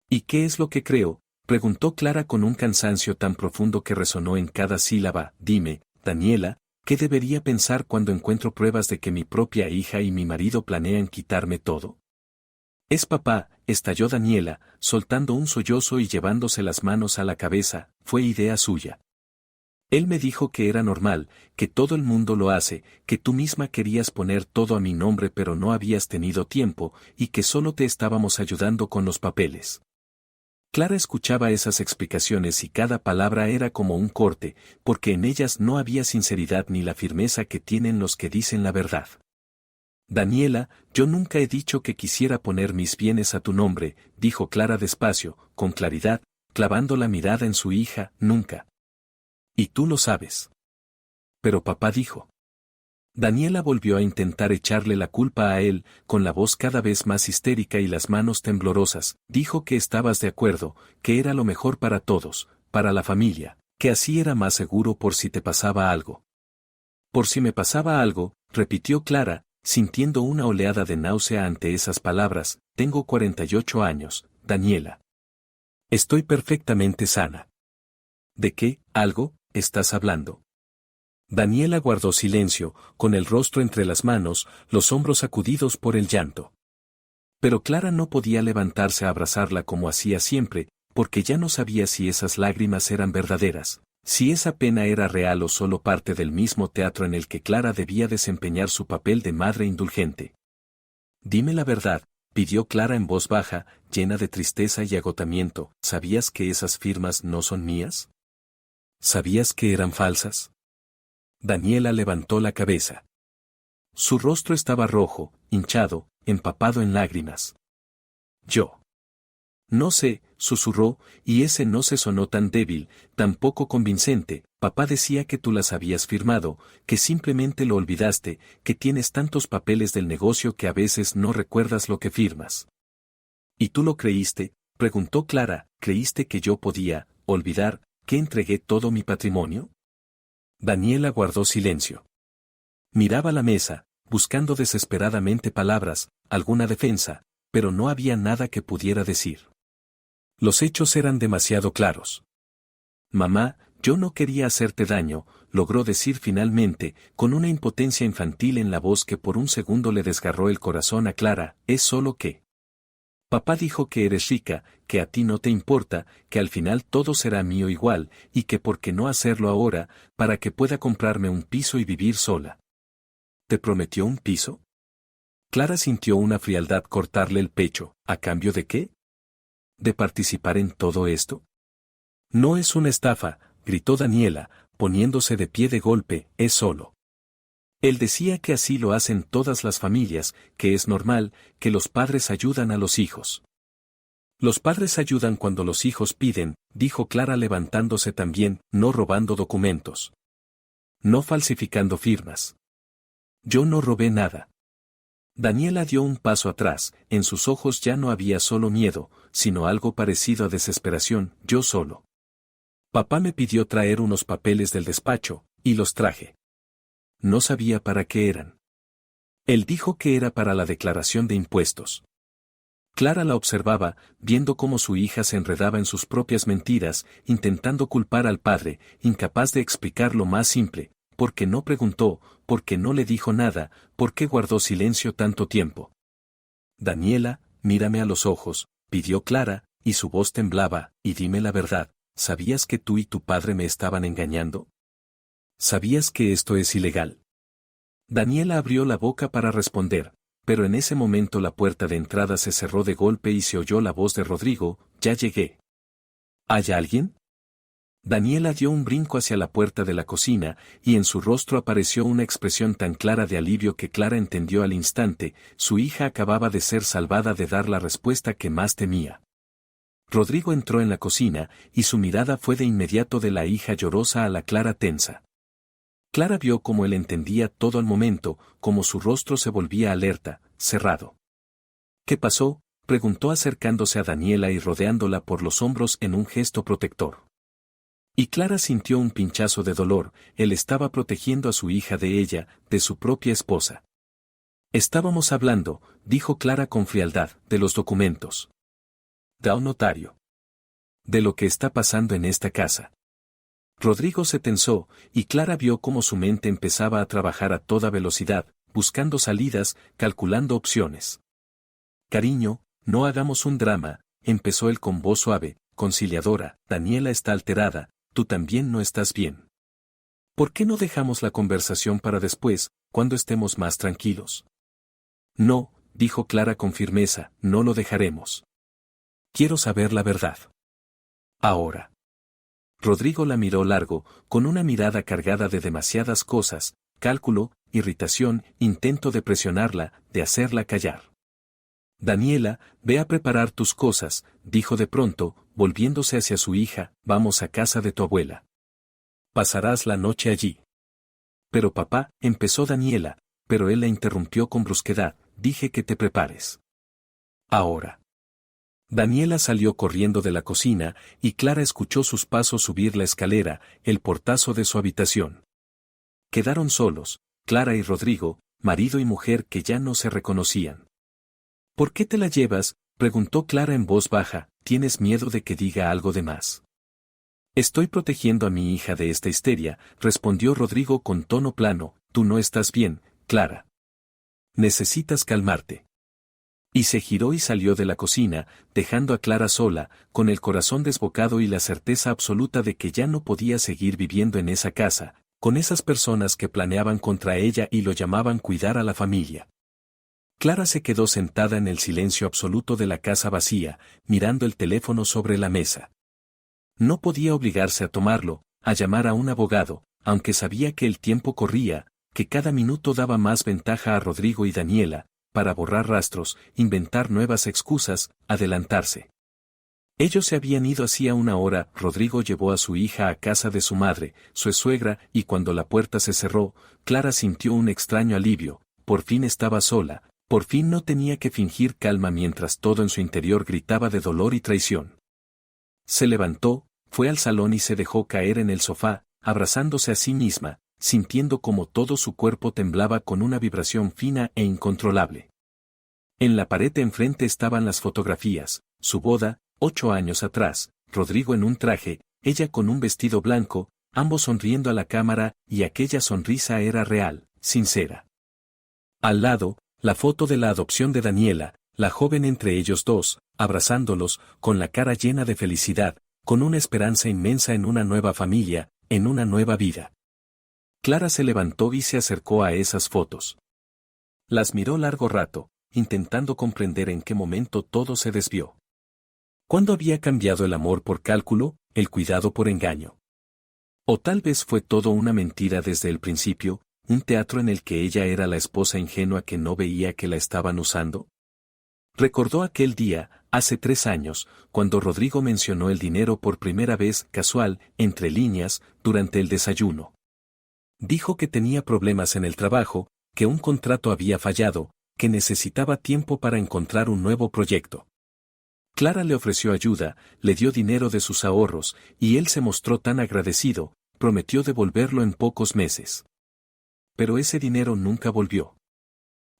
¿Y qué es lo que creo? Preguntó Clara con un cansancio tan profundo que resonó en cada sílaba. Dime, Daniela, ¿qué debería pensar cuando encuentro pruebas de que mi propia hija y mi marido planean quitarme todo? Es papá, estalló Daniela, soltando un sollozo y llevándose las manos a la cabeza, fue idea suya. Él me dijo que era normal, que todo el mundo lo hace, que tú misma querías poner todo a mi nombre pero no habías tenido tiempo, y que solo te estábamos ayudando con los papeles. Clara escuchaba esas explicaciones y cada palabra era como un corte, porque en ellas no había sinceridad ni la firmeza que tienen los que dicen la verdad. Daniela, yo nunca he dicho que quisiera poner mis bienes a tu nombre, dijo Clara despacio, con claridad, clavando la mirada en su hija, nunca. Y tú lo sabes. Pero papá dijo. Daniela volvió a intentar echarle la culpa a él, con la voz cada vez más histérica y las manos temblorosas. Dijo que estabas de acuerdo, que era lo mejor para todos, para la familia, que así era más seguro por si te pasaba algo. Por si me pasaba algo, repitió Clara, sintiendo una oleada de náusea ante esas palabras. Tengo 48 años, Daniela. Estoy perfectamente sana. ¿De qué, algo, estás hablando? Daniela guardó silencio, con el rostro entre las manos, los hombros sacudidos por el llanto. Pero Clara no podía levantarse a abrazarla como hacía siempre, porque ya no sabía si esas lágrimas eran verdaderas, si esa pena era real o solo parte del mismo teatro en el que Clara debía desempeñar su papel de madre indulgente. Dime la verdad, pidió Clara en voz baja, llena de tristeza y agotamiento. ¿Sabías que esas firmas no son mías? ¿Sabías que eran falsas? Daniela levantó la cabeza. Su rostro estaba rojo, hinchado, empapado en lágrimas. Yo. No sé, susurró, y ese no se sonó tan débil, tan poco convincente. Papá decía que tú las habías firmado, que simplemente lo olvidaste, que tienes tantos papeles del negocio que a veces no recuerdas lo que firmas. ¿Y tú lo creíste? Preguntó Clara. ¿Creíste que yo podía olvidar que entregué todo mi patrimonio? Daniela guardó silencio. Miraba la mesa, buscando desesperadamente palabras, alguna defensa, pero no había nada que pudiera decir. Los hechos eran demasiado claros. Mamá, yo no quería hacerte daño, logró decir finalmente, con una impotencia infantil en la voz que por un segundo le desgarró el corazón a Clara. Es solo que... Papá dijo que eres rica, que a ti no te importa, que al final todo será mío igual, y que por qué no hacerlo ahora, para que pueda comprarme un piso y vivir sola. ¿Te prometió un piso? Clara sintió una frialdad cortarle el pecho. ¿A cambio de qué? ¿De participar en todo esto? No es una estafa, gritó Daniela, poniéndose de pie de golpe, es solo. Él decía que así lo hacen todas las familias, que es normal, que los padres ayudan a los hijos. Los padres ayudan cuando los hijos piden, dijo Clara levantándose también, no robando documentos. No falsificando firmas. Yo no robé nada. Daniela dio un paso atrás, en sus ojos ya no había solo miedo, sino algo parecido a desesperación. Yo solo. Papá me pidió traer unos papeles del despacho, y los traje. No sabía para qué eran. Él dijo que era para la declaración de impuestos. Clara la observaba, viendo cómo su hija se enredaba en sus propias mentiras, intentando culpar al padre, incapaz de explicar lo más simple, por qué no preguntó, por qué no le dijo nada, por qué guardó silencio tanto tiempo. Daniela, mírame a los ojos, pidió Clara, y su voz temblaba, y dime la verdad, ¿sabías que tú y tu padre me estaban engañando? ¿Sabías que esto es ilegal? Daniela abrió la boca para responder, pero en ese momento la puerta de entrada se cerró de golpe y se oyó la voz de Rodrigo, ya llegué. ¿Hay alguien? Daniela dio un brinco hacia la puerta de la cocina, y en su rostro apareció una expresión tan clara de alivio que Clara entendió al instante, su hija acababa de ser salvada de dar la respuesta que más temía. Rodrigo entró en la cocina, y su mirada fue de inmediato de la hija llorosa a la Clara tensa. Clara vio cómo él entendía todo al momento, cómo su rostro se volvía alerta, cerrado. ¿Qué pasó?, preguntó acercándose a Daniela y rodeándola por los hombros en un gesto protector. Y Clara sintió un pinchazo de dolor, él estaba protegiendo a su hija de ella, de su propia esposa. Estábamos hablando, dijo Clara con frialdad, de los documentos. Da un notario. De lo que está pasando en esta casa. Rodrigo se tensó, y Clara vio cómo su mente empezaba a trabajar a toda velocidad, buscando salidas, calculando opciones. Cariño, no hagamos un drama, empezó él con voz suave, conciliadora, Daniela está alterada, tú también no estás bien. ¿Por qué no dejamos la conversación para después, cuando estemos más tranquilos? No, dijo Clara con firmeza, no lo dejaremos. Quiero saber la verdad. Ahora. Rodrigo la miró largo, con una mirada cargada de demasiadas cosas, cálculo, irritación, intento de presionarla, de hacerla callar. Daniela, ve a preparar tus cosas, dijo de pronto, volviéndose hacia su hija, vamos a casa de tu abuela. Pasarás la noche allí. Pero papá, empezó Daniela, pero él la interrumpió con brusquedad, dije que te prepares. Ahora. Daniela salió corriendo de la cocina, y Clara escuchó sus pasos subir la escalera, el portazo de su habitación. Quedaron solos, Clara y Rodrigo, marido y mujer que ya no se reconocían. ¿Por qué te la llevas?, preguntó Clara en voz baja, ¿tienes miedo de que diga algo de más? Estoy protegiendo a mi hija de esta histeria, respondió Rodrigo con tono plano, tú no estás bien, Clara. Necesitas calmarte. Y se giró y salió de la cocina, dejando a Clara sola, con el corazón desbocado y la certeza absoluta de que ya no podía seguir viviendo en esa casa, con esas personas que planeaban contra ella y lo llamaban cuidar a la familia. Clara se quedó sentada en el silencio absoluto de la casa vacía, mirando el teléfono sobre la mesa. No podía obligarse a tomarlo, a llamar a un abogado, aunque sabía que el tiempo corría, que cada minuto daba más ventaja a Rodrigo y Daniela, para borrar rastros, inventar nuevas excusas, adelantarse. Ellos se habían ido hacía una hora, Rodrigo llevó a su hija a casa de su madre, su suegra, y cuando la puerta se cerró, Clara sintió un extraño alivio, por fin estaba sola, por fin no tenía que fingir calma mientras todo en su interior gritaba de dolor y traición. Se levantó, fue al salón y se dejó caer en el sofá, abrazándose a sí misma, sintiendo como todo su cuerpo temblaba con una vibración fina e incontrolable. En la pared de enfrente estaban las fotografías, su boda, 8 años atrás, Rodrigo en un traje, ella con un vestido blanco, ambos sonriendo a la cámara, y aquella sonrisa era real, sincera. Al lado, la foto de la adopción de Daniela, la joven entre ellos dos, abrazándolos, con la cara llena de felicidad, con una esperanza inmensa en una nueva familia, en una nueva vida. Clara se levantó y se acercó a esas fotos. Las miró largo rato, intentando comprender en qué momento todo se desvió. ¿Cuándo había cambiado el amor por cálculo, el cuidado por engaño? O tal vez fue todo una mentira desde el principio, un teatro en el que ella era la esposa ingenua que no veía que la estaban usando. Recordó aquel día, hace 3 años, cuando Rodrigo mencionó el dinero por primera vez, casual, entre líneas, durante el desayuno. Dijo que tenía problemas en el trabajo, que un contrato había fallado, que necesitaba tiempo para encontrar un nuevo proyecto. Clara le ofreció ayuda, le dio dinero de sus ahorros, y él se mostró tan agradecido, prometió devolverlo en pocos meses. Pero ese dinero nunca volvió.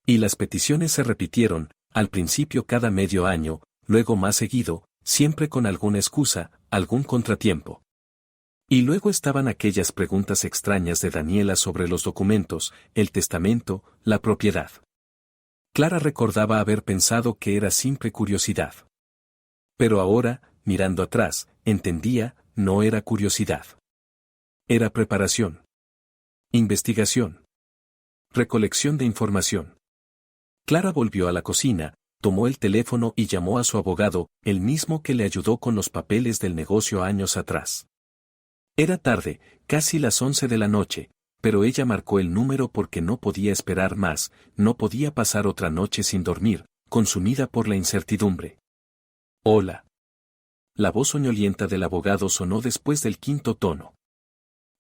Y las peticiones se repitieron, al principio cada medio año, luego más seguido, siempre con alguna excusa, algún contratiempo. Y luego estaban aquellas preguntas extrañas de Daniela sobre los documentos, el testamento, la propiedad. Clara recordaba haber pensado que era simple curiosidad. Pero ahora, mirando atrás, entendía, no era curiosidad. Era preparación. Investigación. Recolección de información. Clara volvió a la cocina, tomó el teléfono y llamó a su abogado, el mismo que le ayudó con los papeles del negocio años atrás. Era tarde, casi las 11 de la noche, pero ella marcó el número porque no podía esperar más, no podía pasar otra noche sin dormir, consumida por la incertidumbre. Hola. La voz soñolienta del abogado sonó después del quinto tono.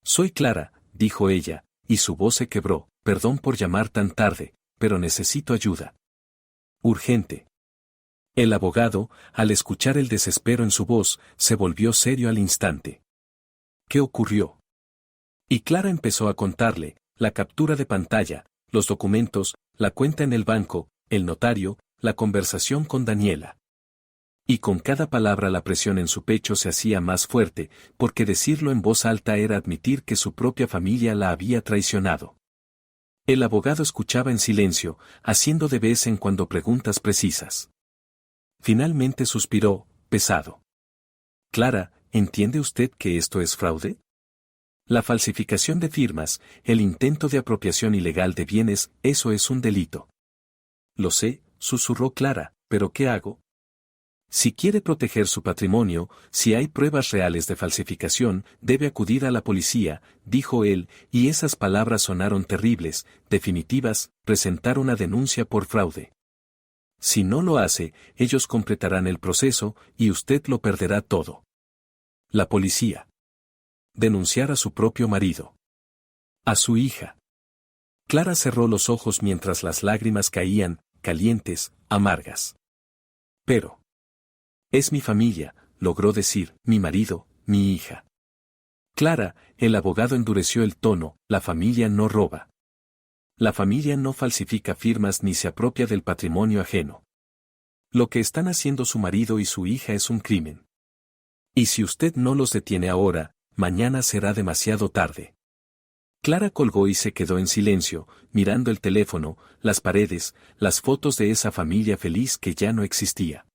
Soy Clara, dijo ella, y su voz se quebró, perdón por llamar tan tarde, pero necesito ayuda. Urgente. El abogado, al escuchar el desespero en su voz, se volvió serio al instante. ¿Qué ocurrió? Y Clara empezó a contarle, la captura de pantalla, los documentos, la cuenta en el banco, el notario, la conversación con Daniela. Y con cada palabra la presión en su pecho se hacía más fuerte, porque decirlo en voz alta era admitir que su propia familia la había traicionado. El abogado escuchaba en silencio, haciendo de vez en cuando preguntas precisas. Finalmente suspiró, pesado. Clara, ¿entiende usted que esto es fraude? La falsificación de firmas, el intento de apropiación ilegal de bienes, eso es un delito. Lo sé, susurró Clara, ¿pero qué hago? Si quiere proteger su patrimonio, si hay pruebas reales de falsificación, debe acudir a la policía, dijo él, y esas palabras sonaron terribles, definitivas, presentar una denuncia por fraude. Si no lo hace, ellos completarán el proceso, y usted lo perderá todo. La policía. Denunciar a su propio marido. A su hija. Clara cerró los ojos mientras las lágrimas caían, calientes, amargas. Pero. Es mi familia, logró decir, mi marido, mi hija. Clara, el abogado endureció el tono, la familia no roba. La familia no falsifica firmas ni se apropia del patrimonio ajeno. Lo que están haciendo su marido y su hija es un crimen. Y si usted no los detiene ahora, mañana será demasiado tarde. Clara colgó y se quedó en silencio, mirando el teléfono, las paredes, las fotos de esa familia feliz que ya no existía.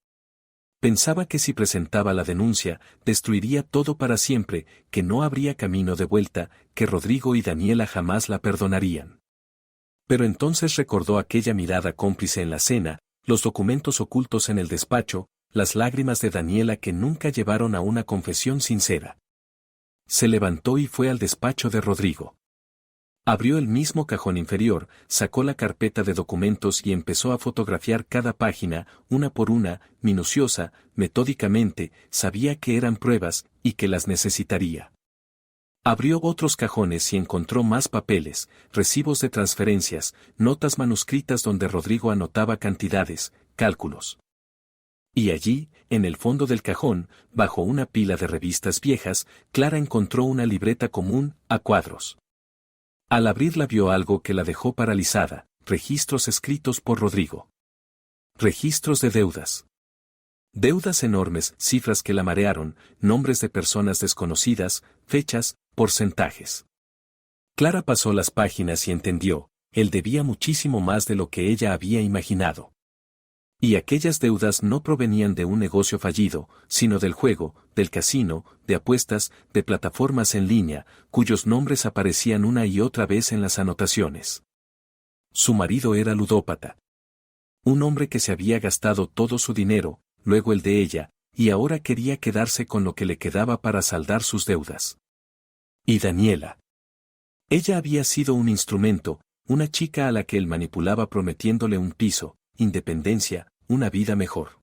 Pensaba que si presentaba la denuncia, destruiría todo para siempre, que no habría camino de vuelta, que Rodrigo y Daniela jamás la perdonarían. Pero entonces recordó aquella mirada cómplice en la cena, los documentos ocultos en el despacho, las lágrimas de Daniela que nunca llevaron a una confesión sincera. Se levantó y fue al despacho de Rodrigo. Abrió el mismo cajón inferior, sacó la carpeta de documentos y empezó a fotografiar cada página, una por una, minuciosa, metódicamente, sabía que eran pruebas, y que las necesitaría. Abrió otros cajones y encontró más papeles, recibos de transferencias, notas manuscritas donde Rodrigo anotaba cantidades, cálculos. Y allí, en el fondo del cajón, bajo una pila de revistas viejas, Clara encontró una libreta común, a cuadros. Al abrirla vio algo que la dejó paralizada, registros escritos por Rodrigo. Registros de deudas. Deudas enormes, cifras que la marearon, nombres de personas desconocidas, fechas, porcentajes. Clara pasó las páginas y entendió, él debía muchísimo más de lo que ella había imaginado. Y aquellas deudas no provenían de un negocio fallido, sino del juego, del casino, de apuestas, de plataformas en línea, cuyos nombres aparecían una y otra vez en las anotaciones. Su marido era ludópata. Un hombre que se había gastado todo su dinero, luego el de ella, y ahora quería quedarse con lo que le quedaba para saldar sus deudas. Y Daniela. Ella había sido un instrumento, una chica a la que él manipulaba prometiéndole un piso, independencia, una vida mejor.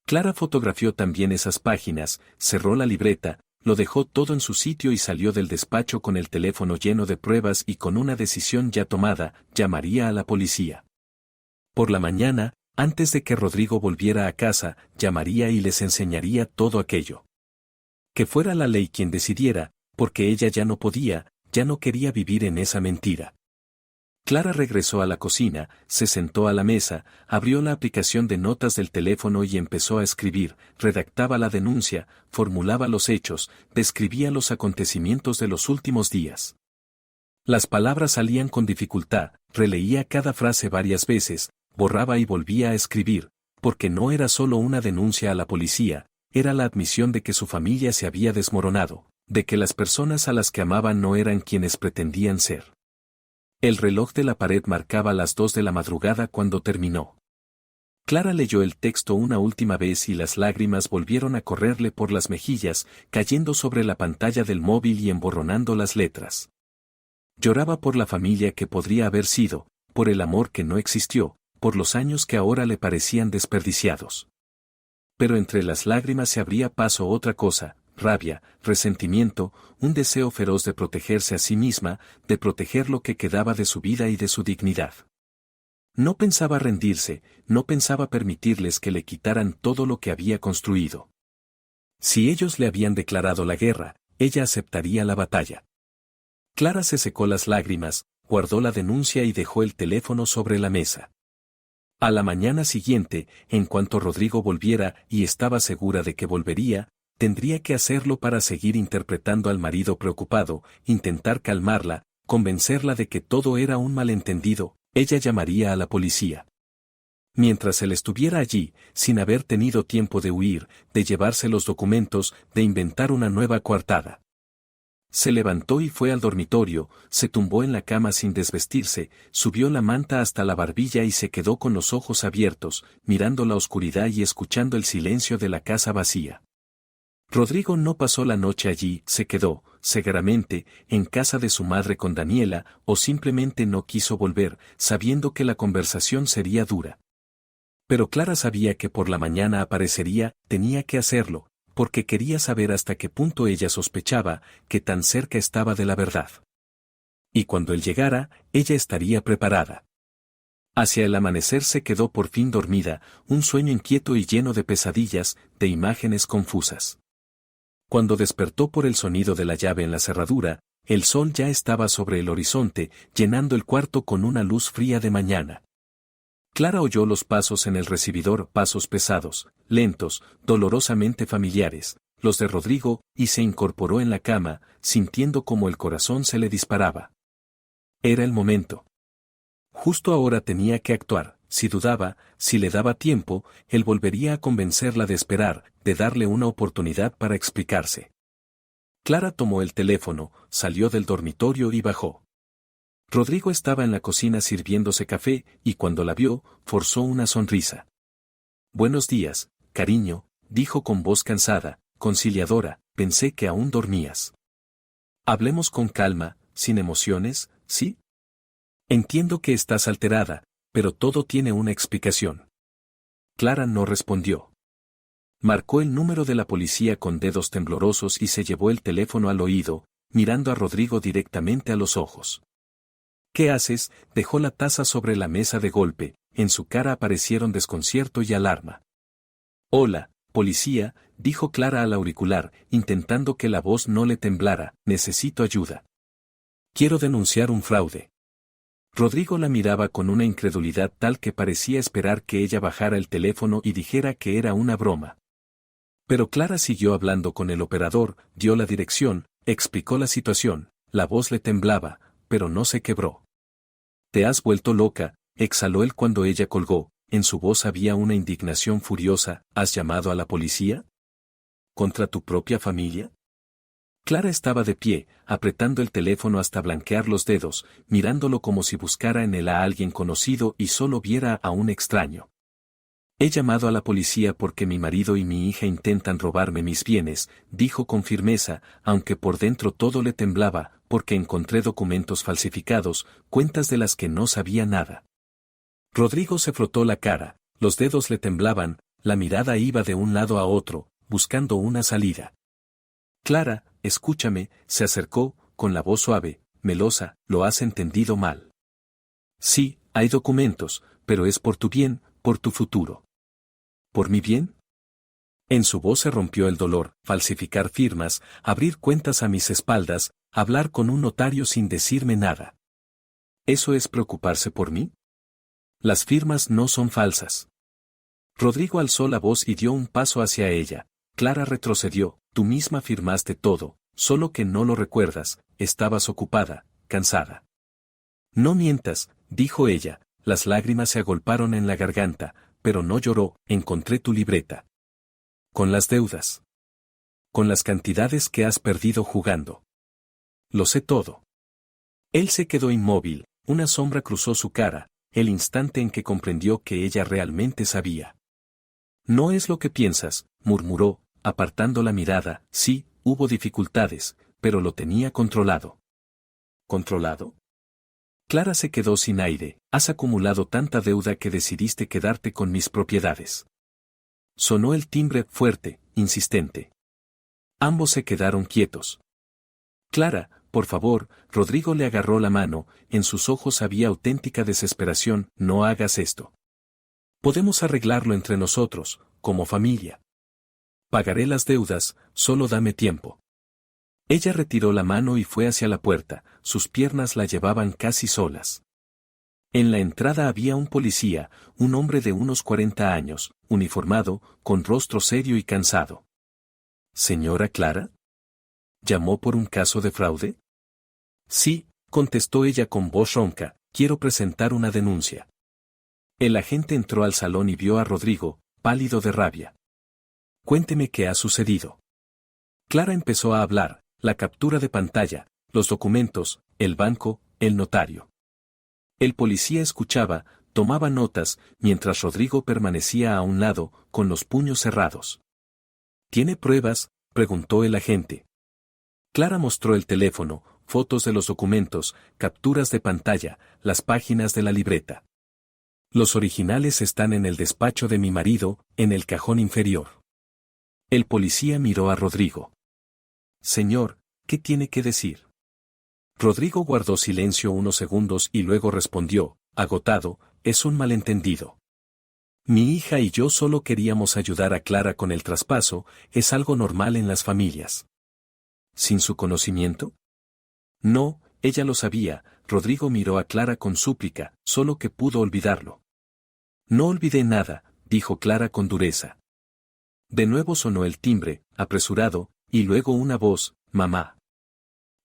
Clara fotografió también esas páginas, cerró la libreta, lo dejó todo en su sitio y salió del despacho con el teléfono lleno de pruebas y con una decisión ya tomada, llamaría a la policía. Por la mañana, antes de que Rodrigo volviera a casa, llamaría y les enseñaría todo aquello. Que fuera la ley quien decidiera, porque ella ya no podía, ya no quería vivir en esa mentira. Clara regresó a la cocina, se sentó a la mesa, abrió la aplicación de notas del teléfono y empezó a escribir, redactaba la denuncia, formulaba los hechos, describía los acontecimientos de los últimos días. Las palabras salían con dificultad, releía cada frase varias veces, borraba y volvía a escribir, porque no era solo una denuncia a la policía, era la admisión de que su familia se había desmoronado, de que las personas a las que amaban no eran quienes pretendían ser. El reloj de la pared marcaba las 2 de la madrugada cuando terminó. Clara leyó el texto una última vez y las lágrimas volvieron a correrle por las mejillas, cayendo sobre la pantalla del móvil y emborronando las letras. Lloraba por la familia que podría haber sido, por el amor que no existió, por los años que ahora le parecían desperdiciados. Pero entre las lágrimas se abría paso otra cosa, rabia, resentimiento, un deseo feroz de protegerse a sí misma, de proteger lo que quedaba de su vida y de su dignidad. No pensaba rendirse, no pensaba permitirles que le quitaran todo lo que había construido. Si ellos le habían declarado la guerra, ella aceptaría la batalla. Clara se secó las lágrimas, guardó la denuncia y dejó el teléfono sobre la mesa. A la mañana siguiente, en cuanto Rodrigo volviera y estaba segura de que volvería, tendría que hacerlo para seguir interpretando al marido preocupado, intentar calmarla, convencerla de que todo era un malentendido, ella llamaría a la policía. Mientras él estuviera allí, sin haber tenido tiempo de huir, de llevarse los documentos, de inventar una nueva coartada. Se levantó y fue al dormitorio, se tumbó en la cama sin desvestirse, subió la manta hasta la barbilla y se quedó con los ojos abiertos, mirando la oscuridad y escuchando el silencio de la casa vacía. Rodrigo no pasó la noche allí, se quedó, seguramente, en casa de su madre con Daniela, o simplemente no quiso volver, sabiendo que la conversación sería dura. Pero Clara sabía que por la mañana aparecería, tenía que hacerlo, porque quería saber hasta qué punto ella sospechaba que tan cerca estaba de la verdad. Y cuando él llegara, ella estaría preparada. Hacia el amanecer se quedó por fin dormida, un sueño inquieto y lleno de pesadillas, de imágenes confusas. Cuando despertó por el sonido de la llave en la cerradura, el sol ya estaba sobre el horizonte, llenando el cuarto con una luz fría de mañana. Clara oyó los pasos en el recibidor, pasos pesados, lentos, dolorosamente familiares, los de Rodrigo, y se incorporó en la cama, sintiendo como el corazón se le disparaba. Era el momento. Justo ahora tenía que actuar, si dudaba, si le daba tiempo, él volvería a convencerla de esperar, de darle una oportunidad para explicarse. Clara tomó el teléfono, salió del dormitorio y bajó. Rodrigo estaba en la cocina sirviéndose café, y cuando la vio, forzó una sonrisa. «Buenos días, cariño», dijo con voz cansada, conciliadora, «pensé que aún dormías. Hablemos con calma, sin emociones, ¿sí? Entiendo que estás alterada, pero todo tiene una explicación». Clara no respondió. Marcó el número de la policía con dedos temblorosos y se llevó el teléfono al oído, mirando a Rodrigo directamente a los ojos. «¿Qué haces?», dejó la taza sobre la mesa de golpe, en su cara aparecieron desconcierto y alarma. «Hola, policía», dijo Clara al auricular, intentando que la voz no le temblara, «necesito ayuda. Quiero denunciar un fraude». Rodrigo la miraba con una incredulidad tal que parecía esperar que ella bajara el teléfono y dijera que era una broma. Pero Clara siguió hablando con el operador, dio la dirección, explicó la situación, la voz le temblaba, pero no se quebró. «¿Te has vuelto loca?», exhaló él cuando ella colgó, en su voz había una indignación furiosa, «¿has llamado a la policía? ¿Contra tu propia familia?». Clara estaba de pie, apretando el teléfono hasta blanquear los dedos, mirándolo como si buscara en él a alguien conocido y solo viera a un extraño. «He llamado a la policía porque mi marido y mi hija intentan robarme mis bienes», dijo con firmeza, aunque por dentro todo le temblaba, «porque encontré documentos falsificados, cuentas de las que no sabía nada». Rodrigo se frotó la cara, los dedos le temblaban, la mirada iba de un lado a otro, buscando una salida. «Clara, escúchame», se acercó, con la voz suave, melosa, «lo has entendido mal. Sí, hay documentos, pero es por tu bien, por tu futuro». «¿Por mi bien?». En su voz se rompió el dolor, falsificar firmas, abrir cuentas a mis espaldas, hablar con un notario sin decirme nada. ¿Eso es preocuparse por mí? Las firmas no son falsas. Rodrigo alzó la voz y dio un paso hacia ella. Clara retrocedió, tú misma firmaste todo, solo que no lo recuerdas, estabas ocupada, cansada. No mientas, dijo ella, las lágrimas se agolparon en la garganta, pero no lloró, encontré tu libreta. Con las deudas. Con las cantidades que has perdido jugando. Lo sé todo. Él se quedó inmóvil, una sombra cruzó su cara, el instante en que comprendió que ella realmente sabía. No es lo que piensas, murmuró, apartando la mirada, sí, hubo dificultades, pero lo tenía controlado. ¿Controlado? Clara se quedó sin aire, has acumulado tanta deuda que decidiste quedarte con mis propiedades. Sonó el timbre fuerte, insistente. Ambos se quedaron quietos. Clara, por favor, Rodrigo le agarró la mano, en sus ojos había auténtica desesperación, no hagas esto. Podemos arreglarlo entre nosotros, como familia. Pagaré las deudas, solo dame tiempo. Ella retiró la mano y fue hacia la puerta, sus piernas la llevaban casi solas. En la entrada había un policía, un hombre de unos 40 años, uniformado, con rostro serio y cansado. ¿Señora Clara? ¿Llamó por un caso de fraude? Sí, contestó ella con voz ronca, quiero presentar una denuncia. El agente entró al salón y vio a Rodrigo, pálido de rabia. Cuénteme qué ha sucedido. Clara empezó a hablar, la captura de pantalla, los documentos, el banco, el notario. El policía escuchaba, tomaba notas, mientras Rodrigo permanecía a un lado, con los puños cerrados. ¿Tiene pruebas?, preguntó el agente. Clara mostró el teléfono, fotos de los documentos, capturas de pantalla, las páginas de la libreta. Los originales están en el despacho de mi marido, en el cajón inferior. El policía miró a Rodrigo. Señor, ¿qué tiene que decir? Rodrigo guardó silencio unos segundos y luego respondió, agotado, es un malentendido. Mi hija y yo solo queríamos ayudar a Clara con el traspaso, es algo normal en las familias. ¿Sin su conocimiento? No, ella lo sabía, Rodrigo miró a Clara con súplica, solo que pudo olvidarlo. No olvidé nada, dijo Clara con dureza. De nuevo sonó el timbre, apresurado, y luego una voz, mamá.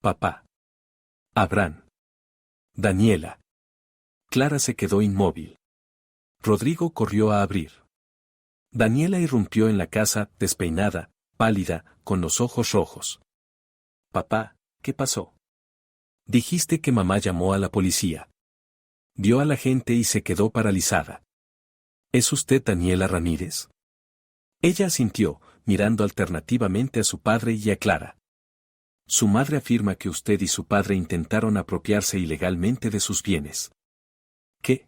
Papá. Abraham. Daniela. Clara se quedó inmóvil. Rodrigo corrió a abrir. Daniela irrumpió en la casa, despeinada, pálida, con los ojos rojos. Papá, ¿qué pasó? Dijiste que mamá llamó a la policía. Vio a la gente y se quedó paralizada. ¿Es usted Daniela Ramírez? Ella asintió, mirando alternativamente a su padre y a Clara. Su madre afirma que usted y su padre intentaron apropiarse ilegalmente de sus bienes. ¿Qué?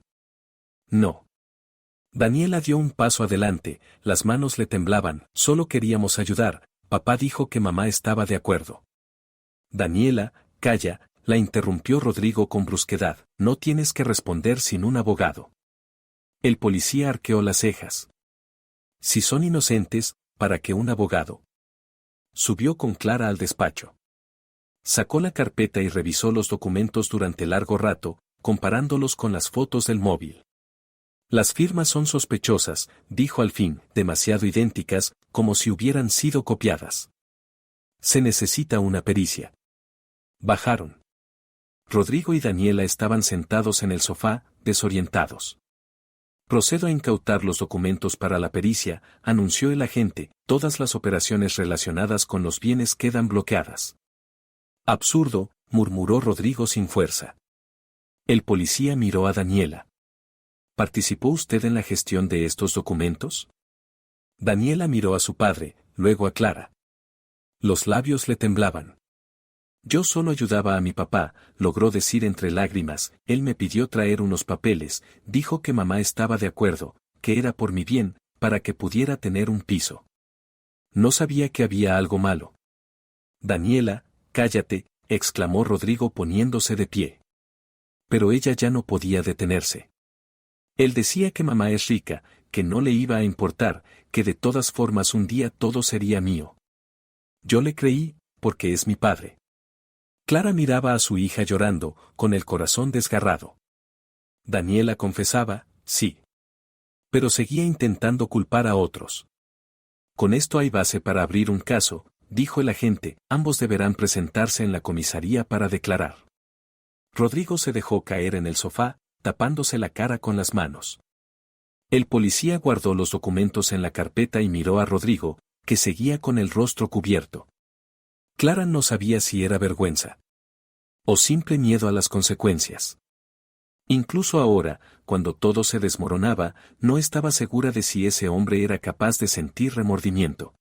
No. Daniela dio un paso adelante, las manos le temblaban, solo queríamos ayudar, papá dijo que mamá estaba de acuerdo. Daniela, calla, la interrumpió Rodrigo con brusquedad, no tienes que responder sin un abogado. El policía arqueó las cejas. Si son inocentes, ¿para qué un abogado? Subió con Clara al despacho. Sacó la carpeta y revisó los documentos durante largo rato, comparándolos con las fotos del móvil. Las firmas son sospechosas, dijo al fin, demasiado idénticas, como si hubieran sido copiadas. Se necesita una pericia. Bajaron. Rodrigo y Daniela estaban sentados en el sofá, desorientados. Procedo a incautar los documentos para la pericia, anunció el agente, todas las operaciones relacionadas con los bienes quedan bloqueadas. Absurdo, murmuró Rodrigo sin fuerza. El policía miró a Daniela. ¿Participó usted en la gestión de estos documentos? Daniela miró a su padre, luego a Clara. Los labios le temblaban. Yo solo ayudaba a mi papá, logró decir entre lágrimas, él me pidió traer unos papeles, dijo que mamá estaba de acuerdo, que era por mi bien, para que pudiera tener un piso. No sabía que había algo malo. Daniela, cállate, exclamó Rodrigo poniéndose de pie. Pero ella ya no podía detenerse. Él decía que mamá es rica, que no le iba a importar, que de todas formas un día todo sería mío. Yo le creí, porque es mi padre. Clara miraba a su hija llorando, con el corazón desgarrado. Daniela confesaba, sí. Pero seguía intentando culpar a otros. Con esto hay base para abrir un caso, dijo el agente, ambos deberán presentarse en la comisaría para declarar. Rodrigo se dejó caer en el sofá, tapándose la cara con las manos. El policía guardó los documentos en la carpeta y miró a Rodrigo, que seguía con el rostro cubierto. Clara no sabía si era vergüenza o simple miedo a las consecuencias. Incluso ahora, cuando todo se desmoronaba, no estaba segura de si ese hombre era capaz de sentir remordimiento.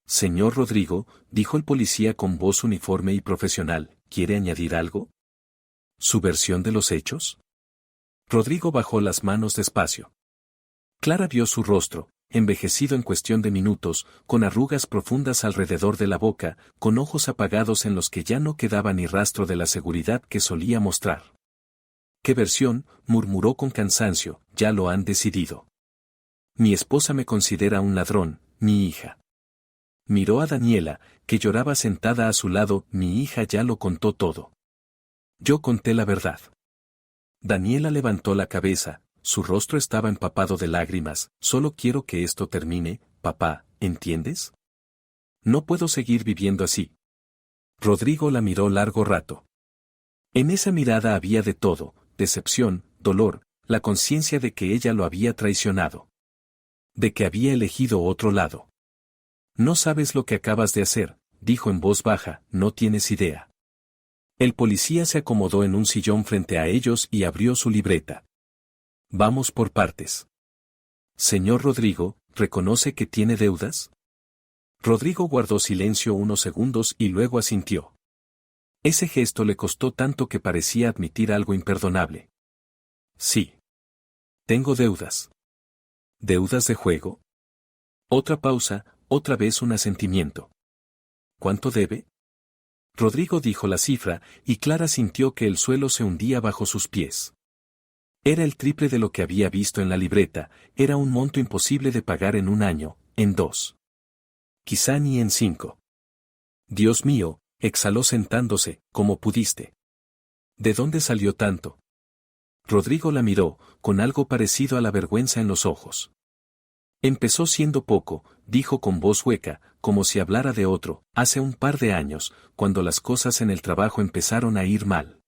Señor Rodrigo, dijo el policía con voz uniforme y profesional, ¿quiere añadir algo? ¿Su versión de los hechos? Rodrigo bajó las manos despacio. Clara vio su rostro, envejecido en cuestión de minutos, con arrugas profundas alrededor de la boca, con ojos apagados en los que ya no quedaba ni rastro de la seguridad que solía mostrar. ¿Qué versión?, murmuró con cansancio, ya lo han decidido. Mi esposa me considera un ladrón, mi hija. Miró a Daniela, que lloraba sentada a su lado, mi hija ya lo contó todo. Yo conté la verdad. Daniela levantó la cabeza, su rostro estaba empapado de lágrimas, solo quiero que esto termine, papá, ¿entiendes? No puedo seguir viviendo así. Rodrigo la miró largo rato. En esa mirada había de todo, decepción, dolor, la conciencia de que ella lo había traicionado. De que había elegido otro lado. No sabes lo que acabas de hacer, dijo en voz baja, no tienes idea. El policía se acomodó en un sillón frente a ellos y abrió su libreta. Vamos por partes. Señor Rodrigo, ¿reconoce que tiene deudas? Rodrigo guardó silencio unos segundos y luego asintió. Ese gesto le costó tanto que parecía admitir algo imperdonable. Sí. Tengo deudas. ¿Deudas de juego? Otra pausa, otra vez un asentimiento. ¿Cuánto debe? Rodrigo dijo la cifra, y Clara sintió que el suelo se hundía bajo sus pies. Era el triple de lo que había visto en la libreta, era un monto imposible de pagar en un año, en 2. Quizá ni en 5. Dios mío, exhaló sentándose, ¿cómo pudiste? ¿De dónde salió tanto? Rodrigo la miró, con algo parecido a la vergüenza en los ojos. Empezó siendo poco, dijo con voz hueca, como si hablara de otro, hace un par de años, cuando las cosas en el trabajo empezaron a ir mal.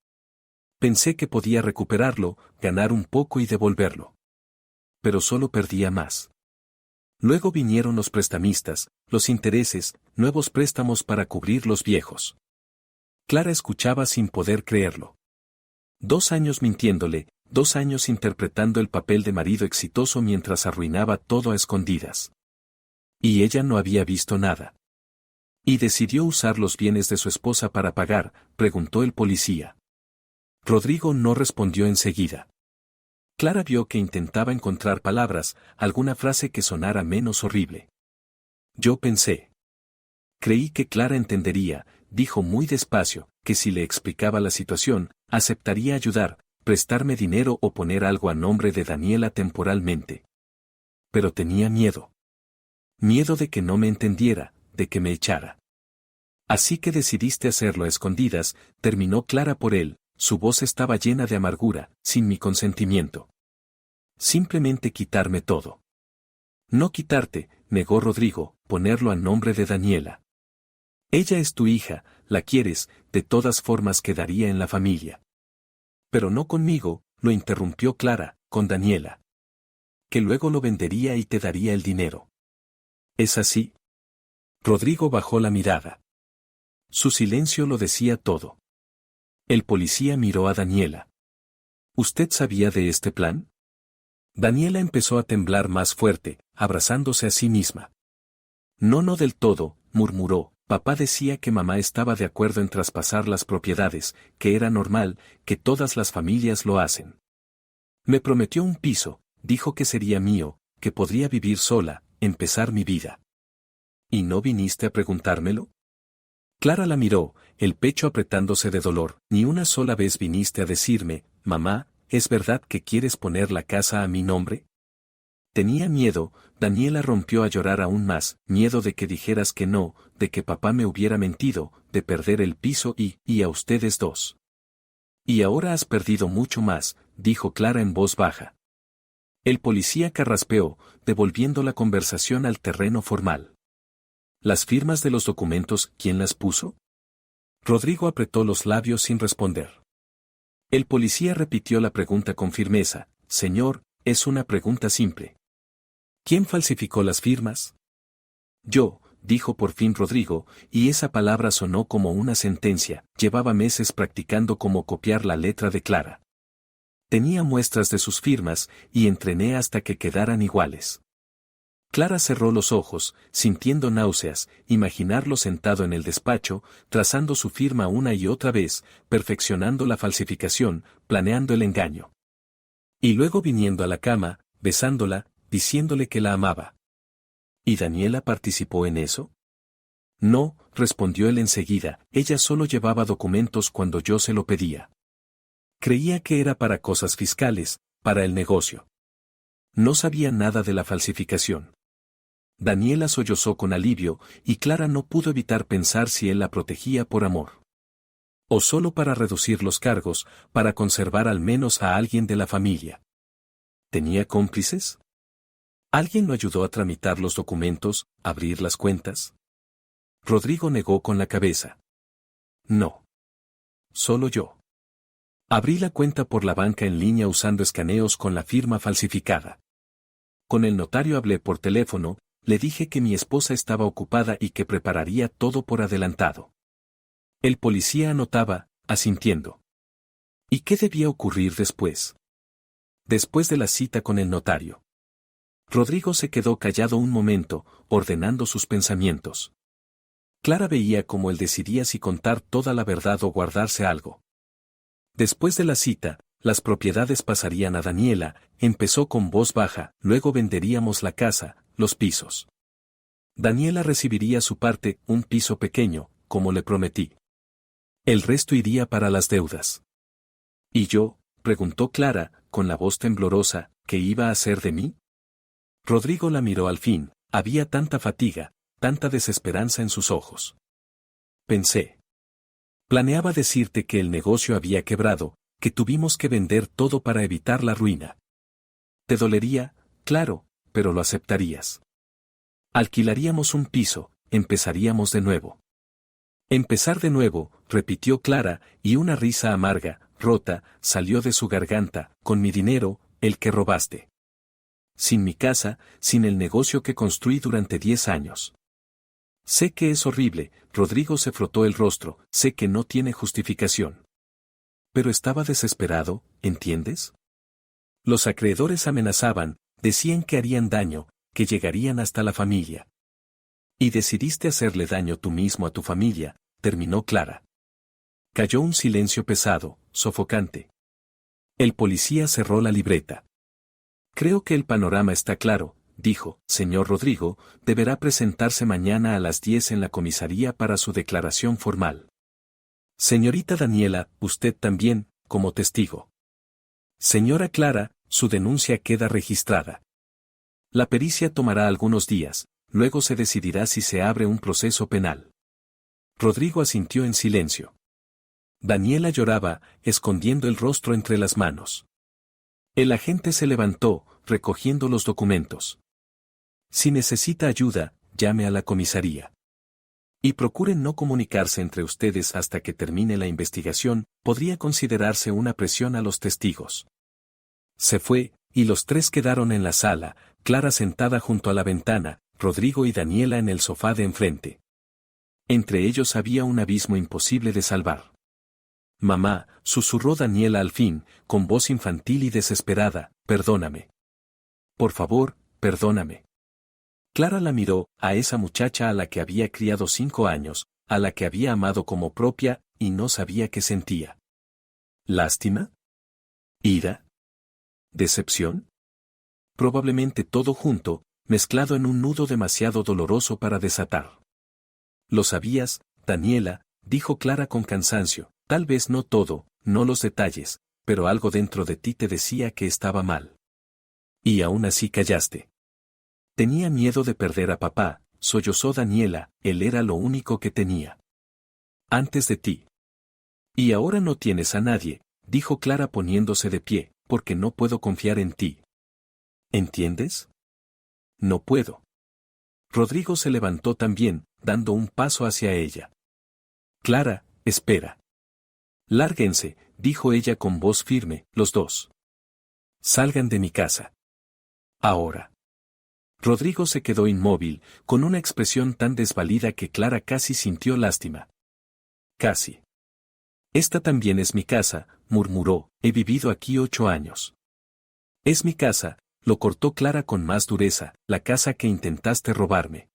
Pensé que podía recuperarlo, ganar un poco y devolverlo. Pero solo perdía más. Luego vinieron los prestamistas, los intereses, nuevos préstamos para cubrir los viejos. Clara escuchaba sin poder creerlo. 2 años mintiéndole, 2 años interpretando el papel de marido exitoso mientras arruinaba todo a escondidas. Y ella no había visto nada. ¿Y decidió usar los bienes de su esposa para pagar?, preguntó el policía. Rodrigo no respondió enseguida. Clara vio que intentaba encontrar palabras, alguna frase que sonara menos horrible. Yo pensé. Creí que Clara entendería, dijo muy despacio, que si le explicaba la situación, aceptaría ayudar, prestarme dinero o poner algo a nombre de Daniela temporalmente. Pero tenía miedo. Miedo de que no me entendiera, de que me echara. Así que decidiste hacerlo a escondidas, terminó Clara por él. Su voz estaba llena de amargura, sin mi consentimiento. Simplemente quitarme todo. No quitarte, negó Rodrigo, ponerlo a nombre de Daniela. Ella es tu hija, la quieres, de todas formas quedaría en la familia. Pero no conmigo, lo interrumpió Clara, con Daniela. Que luego lo vendería y te daría el dinero. ¿Es así? Rodrigo bajó la mirada. Su silencio lo decía todo. El policía miró a Daniela. ¿Usted sabía de este plan? Daniela empezó a temblar más fuerte, abrazándose a sí misma. No del todo, murmuró, papá decía que mamá estaba de acuerdo en traspasar las propiedades, que era normal, que todas las familias lo hacen. Me prometió un piso, dijo que sería mío, que podría vivir sola, empezar mi vida. ¿Y no viniste a preguntármelo? Clara la miró, el pecho apretándose de dolor. Ni una sola vez viniste a decirme, mamá, ¿es verdad que quieres poner la casa a mi nombre? Tenía miedo, Daniela rompió a llorar aún más, miedo de que dijeras que no, de que papá me hubiera mentido, de perder el piso y a ustedes dos. Y ahora has perdido mucho más, dijo Clara en voz baja. El policía carraspeó, devolviendo la conversación al terreno formal. ¿Las firmas de los documentos, quién las puso? Rodrigo apretó los labios sin responder. El policía repitió la pregunta con firmeza. Señor, es una pregunta simple. ¿Quién falsificó las firmas? Yo, dijo por fin Rodrigo, y esa palabra sonó como una sentencia. Llevaba meses practicando cómo copiar la letra de Clara. Tenía muestras de sus firmas, y entrené hasta que quedaran iguales. Clara cerró los ojos, sintiendo náuseas, imaginarlo sentado en el despacho, trazando su firma una y otra vez, perfeccionando la falsificación, planeando el engaño. Y luego viniendo a la cama, besándola, diciéndole que la amaba. ¿Y Daniela participó en eso? No, respondió él enseguida, ella solo llevaba documentos cuando yo se lo pedía. Creía que era para cosas fiscales, para el negocio. No sabía nada de la falsificación. Daniela sollozó con alivio, y Clara no pudo evitar pensar si él la protegía por amor. O solo para reducir los cargos, para conservar al menos a alguien de la familia. ¿Tenía cómplices? ¿Alguien lo ayudó a tramitar los documentos, abrir las cuentas? Rodrigo negó con la cabeza. No. Solo yo. Abrí la cuenta por la banca en línea usando escaneos con la firma falsificada. Con el notario hablé por teléfono, le dije que mi esposa estaba ocupada y que prepararía todo por adelantado. El policía anotaba, asintiendo. ¿Y qué debía ocurrir después? Después de la cita con el notario. Rodrigo se quedó callado un momento, ordenando sus pensamientos. Clara veía cómo él decidía si contar toda la verdad o guardarse algo. Después de la cita, las propiedades pasarían a Daniela, empezó con voz baja, luego venderíamos la casa, los pisos. Daniela recibiría su parte, un piso pequeño, como le prometí. El resto iría para las deudas. ¿Y yo? Preguntó Clara, con la voz temblorosa, ¿qué iba a hacer de mí? Rodrigo la miró al fin, había tanta fatiga, tanta desesperanza en sus ojos. Pensé. Planeaba decirte que el negocio había quebrado, que tuvimos que vender todo para evitar la ruina. Te dolería, claro, pero lo aceptarías. Alquilaríamos un piso, empezaríamos de nuevo. Empezar de nuevo, repitió Clara, y una risa amarga, rota, salió de su garganta, con mi dinero, el que robaste. Sin mi casa, sin el negocio que construí durante 10 años. Sé que es horrible, Rodrigo se frotó el rostro, sé que no tiene justificación. Pero estaba desesperado, ¿entiendes? Los acreedores amenazaban, decían que harían daño, que llegarían hasta la familia. Y decidiste hacerle daño tú mismo a tu familia, terminó Clara. Cayó un silencio pesado, sofocante. El policía cerró la libreta. Creo que el panorama está claro, dijo, señor Rodrigo, deberá presentarse mañana a las 10 en la comisaría para su declaración formal. Señorita Daniela, usted también, como testigo. Señora Clara, su denuncia queda registrada. La pericia tomará algunos días, luego se decidirá si se abre un proceso penal. Rodrigo asintió en silencio. Daniela lloraba, escondiendo el rostro entre las manos. El agente se levantó, recogiendo los documentos. Si necesita ayuda, llame a la comisaría. Y procuren no comunicarse entre ustedes hasta que termine la investigación, podría considerarse una presión a los testigos. Se fue, y los tres quedaron en la sala, Clara sentada junto a la ventana, Rodrigo y Daniela en el sofá de enfrente. Entre ellos había un abismo imposible de salvar. Mamá, susurró Daniela al fin, con voz infantil y desesperada, perdóname. Por favor, perdóname. Clara la miró, a esa muchacha a la que había criado 5 años, a la que había amado como propia, y no sabía qué sentía. ¿Lástima? ¿Ira? ¿Decepción? Probablemente todo junto, mezclado en un nudo demasiado doloroso para desatar. Lo sabías, Daniela, dijo Clara con cansancio, tal vez no todo, no los detalles, pero algo dentro de ti te decía que estaba mal. Y aún así callaste. Tenía miedo de perder a papá, sollozó Daniela, él era lo único que tenía. Antes de ti. Y ahora no tienes a nadie, dijo Clara poniéndose de pie, porque no puedo confiar en ti. ¿Entiendes? No puedo. Rodrigo se levantó también, dando un paso hacia ella. Clara, espera. Lárguense, dijo ella con voz firme, los dos. Salgan de mi casa. Ahora. Rodrigo se quedó inmóvil, con una expresión tan desvalida que Clara casi sintió lástima. Casi. Esta también es mi casa, murmuró, he vivido aquí 8 años. Es mi casa, lo cortó Clara con más dureza, la casa que intentaste robarme.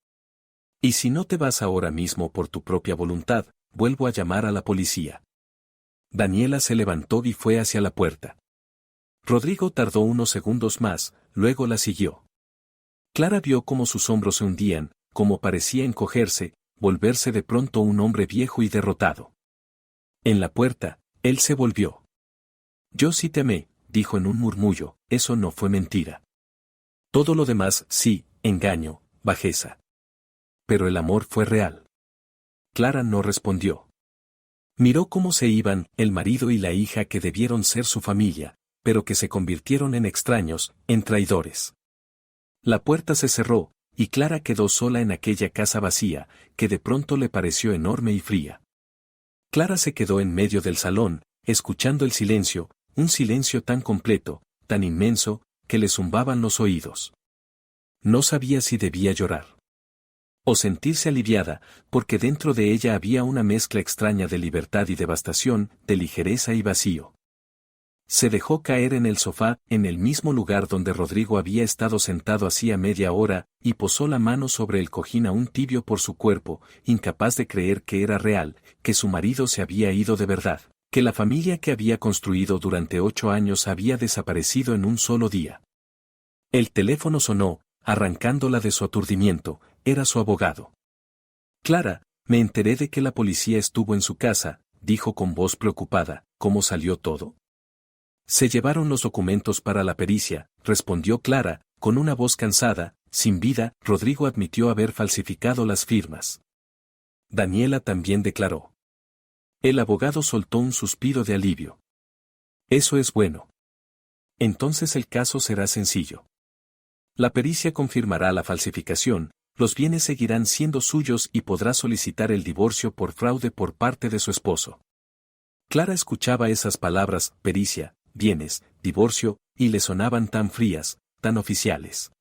Y si no te vas ahora mismo por tu propia voluntad, vuelvo a llamar a la policía. Daniela se levantó y fue hacia la puerta. Rodrigo tardó unos segundos más, luego la siguió. Clara vio cómo sus hombros se hundían, cómo parecía encogerse, volverse de pronto un hombre viejo y derrotado. En la puerta, él se volvió. Yo sí te amé, dijo en un murmullo, eso no fue mentira. Todo lo demás, sí, engaño, bajeza. Pero el amor fue real. Clara no respondió. Miró cómo se iban, el marido y la hija que debieron ser su familia, pero que se convirtieron en extraños, en traidores. La puerta se cerró, y Clara quedó sola en aquella casa vacía, que de pronto le pareció enorme y fría. Clara se quedó en medio del salón, escuchando el silencio, un silencio tan completo, tan inmenso, que le zumbaban los oídos. No sabía si debía llorar o sentirse aliviada, porque dentro de ella había una mezcla extraña de libertad y devastación, de ligereza y vacío. Se dejó caer en el sofá, en el mismo lugar donde Rodrigo había estado sentado hacía media hora, y posó la mano sobre el cojín aún tibio por su cuerpo, incapaz de creer que era real, que su marido se había ido de verdad, que la familia que había construido durante 8 años había desaparecido en un solo día. El teléfono sonó, arrancándola de su aturdimiento, era su abogado. Clara, me enteré de que la policía estuvo en su casa, dijo con voz preocupada, ¿cómo salió todo? Se llevaron los documentos para la pericia, respondió Clara, con una voz cansada, sin vida. Rodrigo admitió haber falsificado las firmas. Daniela también declaró. El abogado soltó un suspiro de alivio. Eso es bueno. Entonces el caso será sencillo. La pericia confirmará la falsificación, los bienes seguirán siendo suyos y podrá solicitar el divorcio por fraude por parte de su esposo. Clara escuchaba esas palabras, pericia, bienes, divorcio, y le sonaban tan frías, tan oficiales.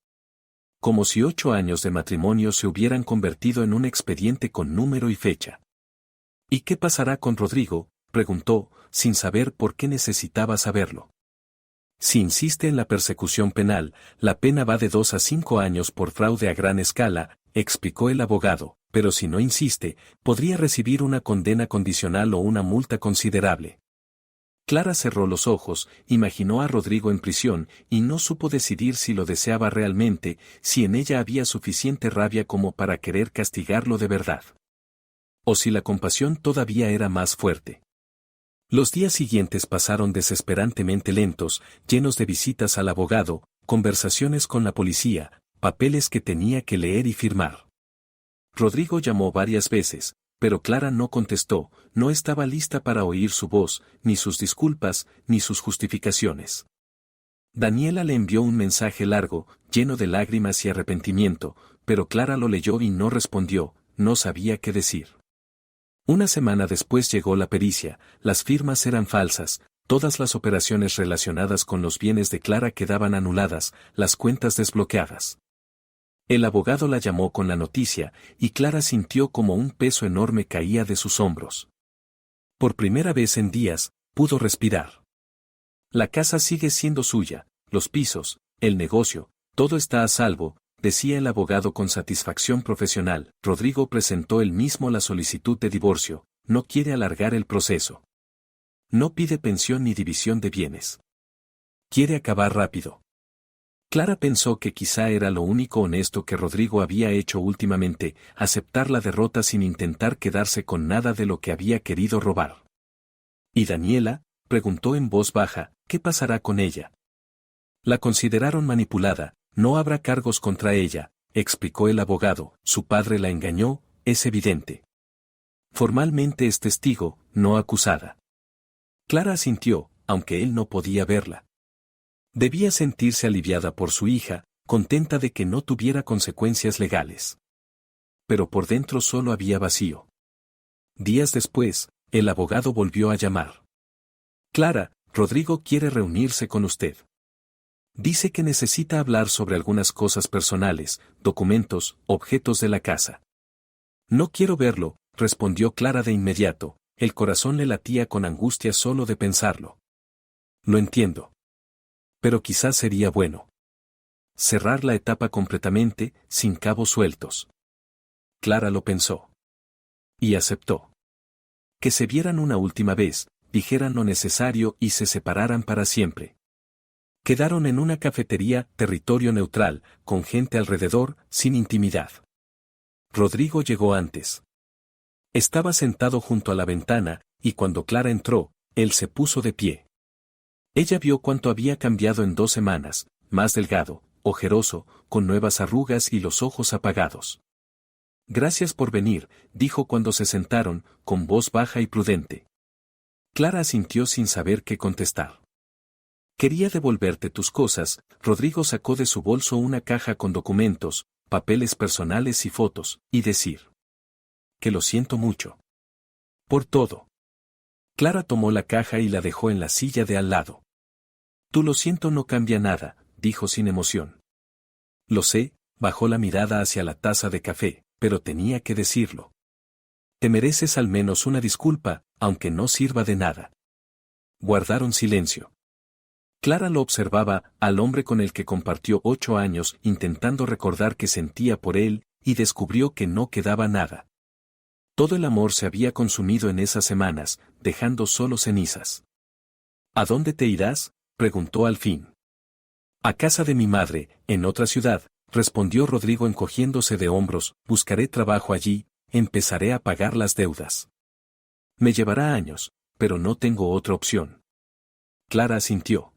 Como si 8 años de matrimonio se hubieran convertido en un expediente con número y fecha. ¿Y qué pasará con Rodrigo?, preguntó, sin saber por qué necesitaba saberlo. Si insiste en la persecución penal, la pena va de 2 a 5 años por fraude a gran escala, explicó el abogado, pero si no insiste, podría recibir una condena condicional o una multa considerable. Clara cerró los ojos, imaginó a Rodrigo en prisión, y no supo decidir si lo deseaba realmente, si en ella había suficiente rabia como para querer castigarlo de verdad. O si la compasión todavía era más fuerte. Los días siguientes pasaron desesperantemente lentos, llenos de visitas al abogado, conversaciones con la policía, papeles que tenía que leer y firmar. Rodrigo llamó varias veces, pero Clara no contestó, no estaba lista para oír su voz, ni sus disculpas, ni sus justificaciones. Daniela le envió un mensaje largo, lleno de lágrimas y arrepentimiento, pero Clara lo leyó y no respondió, no sabía qué decir. Una semana después llegó la pericia, las firmas eran falsas, todas las operaciones relacionadas con los bienes de Clara quedaban anuladas, las cuentas desbloqueadas. El abogado la llamó con la noticia, y Clara sintió como un peso enorme caía de sus hombros. Por primera vez en días, pudo respirar. La casa sigue siendo suya, los pisos, el negocio, todo está a salvo, decía el abogado con satisfacción profesional. Rodrigo presentó él mismo la solicitud de divorcio, no quiere alargar el proceso. No pide pensión ni división de bienes. Quiere acabar rápido. Clara pensó que quizá era lo único honesto que Rodrigo había hecho últimamente, aceptar la derrota sin intentar quedarse con nada de lo que había querido robar. ¿Y Daniela?, preguntó en voz baja, ¿qué pasará con ella? La consideraron manipulada, no habrá cargos contra ella, explicó el abogado, su padre la engañó, es evidente. Formalmente es testigo, no acusada. Clara asintió, aunque él no podía verla. Debía sentirse aliviada por su hija, contenta de que no tuviera consecuencias legales. Pero por dentro solo había vacío. Días después, el abogado volvió a llamar. Clara, Rodrigo quiere reunirse con usted. Dice que necesita hablar sobre algunas cosas personales, documentos, objetos de la casa. No quiero verlo, respondió Clara de inmediato, el corazón le latía con angustia solo de pensarlo. Lo entiendo. Pero quizás sería bueno cerrar la etapa completamente, sin cabos sueltos. Clara lo pensó. Y aceptó. Que se vieran una última vez, dijeran lo necesario y se separaran para siempre. Quedaron en una cafetería, territorio neutral, con gente alrededor, sin intimidad. Rodrigo llegó antes. Estaba sentado junto a la ventana, y cuando Clara entró, él se puso de pie. Ella vio cuánto había cambiado en 2 semanas, más delgado, ojeroso, con nuevas arrugas y los ojos apagados. Gracias por venir, dijo cuando se sentaron, con voz baja y prudente. Clara asintió sin saber qué contestar. Quería devolverte tus cosas. Rodrigo sacó de su bolso una caja con documentos, papeles personales y fotos, y decir que lo siento mucho. Por todo. Clara tomó la caja y la dejó en la silla de al lado. Tú lo siento no cambia nada, dijo sin emoción. Lo sé, bajó la mirada hacia la taza de café, pero tenía que decirlo. Te mereces al menos una disculpa, aunque no sirva de nada. Guardaron silencio. Clara lo observaba, al hombre con el que compartió 8 años, intentando recordar qué sentía por él, y descubrió que no quedaba nada. Todo el amor se había consumido en esas semanas, dejando solo cenizas. ¿A dónde te irás?, preguntó al fin. A casa de mi madre, en otra ciudad, respondió Rodrigo encogiéndose de hombros, buscaré trabajo allí, empezaré a pagar las deudas. Me llevará años, pero no tengo otra opción. Clara asintió.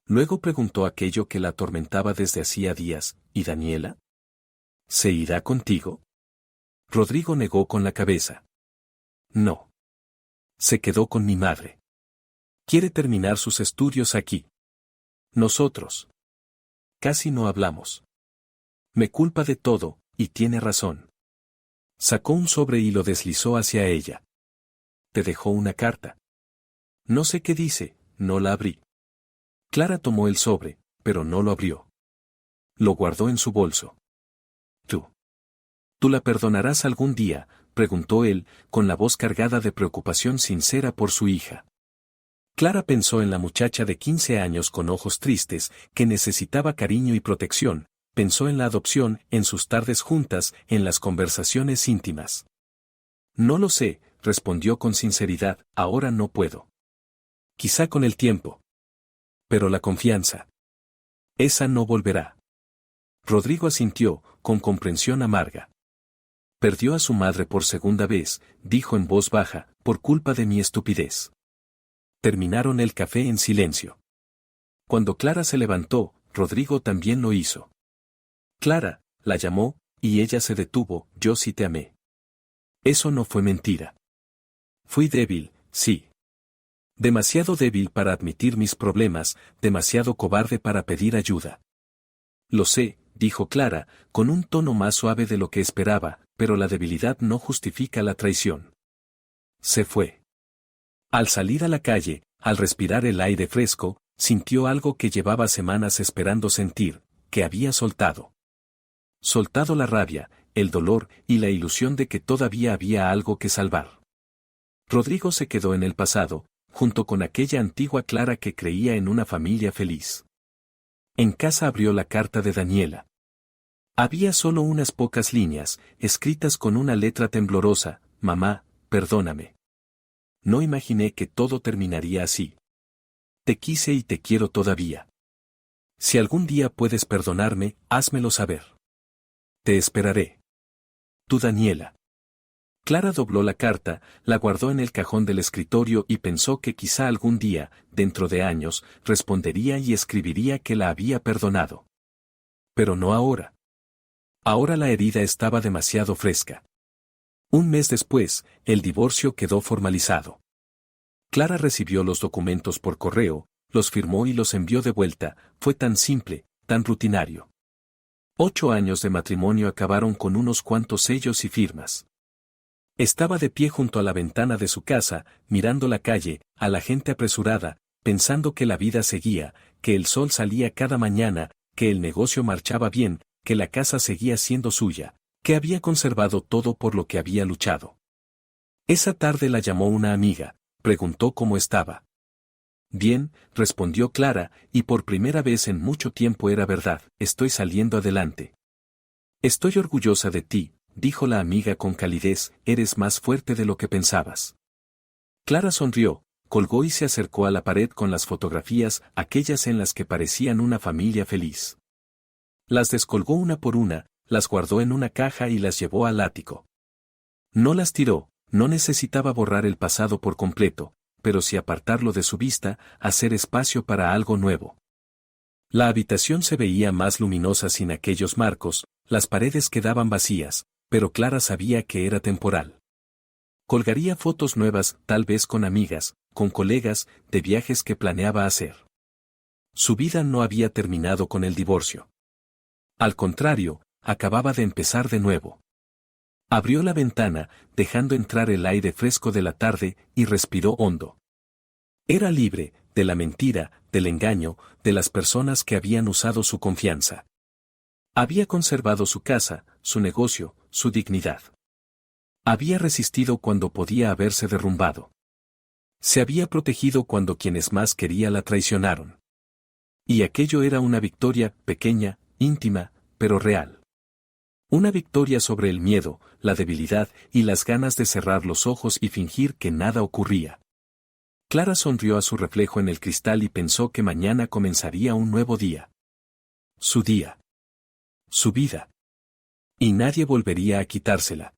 Luego preguntó aquello que la atormentaba desde hacía días, ¿y Daniela? ¿Se irá contigo? Rodrigo negó con la cabeza. No. Se quedó con mi madre. Quiere terminar sus estudios aquí. Nosotros. Casi no hablamos. Me culpa de todo, y tiene razón. Sacó un sobre y lo deslizó hacia ella. Te dejó una carta. No sé qué dice, no la abrí. Clara tomó el sobre, pero no lo abrió. Lo guardó en su bolso. ¿Tú la perdonarás algún día?, preguntó él, con la voz cargada de preocupación sincera por su hija. Clara pensó en la muchacha de 15 años con ojos tristes, que necesitaba cariño y protección, pensó en la adopción, en sus tardes juntas, en las conversaciones íntimas. No lo sé, respondió con sinceridad, ahora no puedo. Quizá con el tiempo. Pero la confianza. Esa no volverá. Rodrigo asintió, con comprensión amarga. Perdió a su madre por segunda vez, dijo en voz baja, por culpa de mi estupidez. Terminaron el café en silencio. Cuando Clara se levantó, Rodrigo también lo hizo. Clara, la llamó, y ella se detuvo, yo sí te amé. Eso no fue mentira. Fui débil, sí. Demasiado débil para admitir mis problemas, demasiado cobarde para pedir ayuda. Lo sé, dijo Clara, con un tono más suave de lo que esperaba, pero la debilidad no justifica la traición. Se fue. Al salir a la calle, al respirar el aire fresco, sintió algo que llevaba semanas esperando sentir, que había soltado. Soltado la rabia, el dolor y la ilusión de que todavía había algo que salvar. Rodrigo se quedó en el pasado, junto con aquella antigua Clara que creía en una familia feliz. En casa abrió la carta de Daniela. Había solo unas pocas líneas, escritas con una letra temblorosa, mamá, perdóname. No imaginé que todo terminaría así. Te quise y te quiero todavía. Si algún día puedes perdonarme, házmelo saber. Te esperaré. Tu Daniela. Clara dobló la carta, la guardó en el cajón del escritorio y pensó que quizá algún día, dentro de años, respondería y escribiría que la había perdonado. Pero no ahora. Ahora la herida estaba demasiado fresca. Un mes después, el divorcio quedó formalizado. Clara recibió los documentos por correo, los firmó y los envió de vuelta. Fue tan simple, tan rutinario. 8 años de matrimonio acabaron con unos cuantos sellos y firmas. Estaba de pie junto a la ventana de su casa, mirando la calle, a la gente apresurada, pensando que la vida seguía, que el sol salía cada mañana, que el negocio marchaba bien, que la casa seguía siendo suya, que había conservado todo por lo que había luchado. Esa tarde la llamó una amiga, preguntó cómo estaba. Bien, respondió Clara, y por primera vez en mucho tiempo era verdad, estoy saliendo adelante. Estoy orgullosa de ti, dijo la amiga con calidez, eres más fuerte de lo que pensabas. Clara sonrió, colgó y se acercó a la pared con las fotografías, aquellas en las que parecían una familia feliz. Las descolgó una por una, las guardó en una caja y las llevó al ático. No las tiró, no necesitaba borrar el pasado por completo, pero sí apartarlo de su vista, hacer espacio para algo nuevo. La habitación se veía más luminosa sin aquellos marcos, las paredes quedaban vacías, pero Clara sabía que era temporal. Colgaría fotos nuevas, tal vez con amigas, con colegas, de viajes que planeaba hacer. Su vida no había terminado con el divorcio. Al contrario, acababa de empezar de nuevo. Abrió la ventana, dejando entrar el aire fresco de la tarde, y respiró hondo. Era libre, de la mentira, del engaño, de las personas que habían usado su confianza. Había conservado su casa, su negocio, su dignidad. Había resistido cuando podía haberse derrumbado. Se había protegido cuando quienes más quería la traicionaron. Y aquello era una victoria, pequeña, íntima, pero real. Una victoria sobre el miedo, la debilidad y las ganas de cerrar los ojos y fingir que nada ocurría. Clara sonrió a su reflejo en el cristal y pensó que mañana comenzaría un nuevo día. Su día. Su vida. Y nadie volvería a quitársela.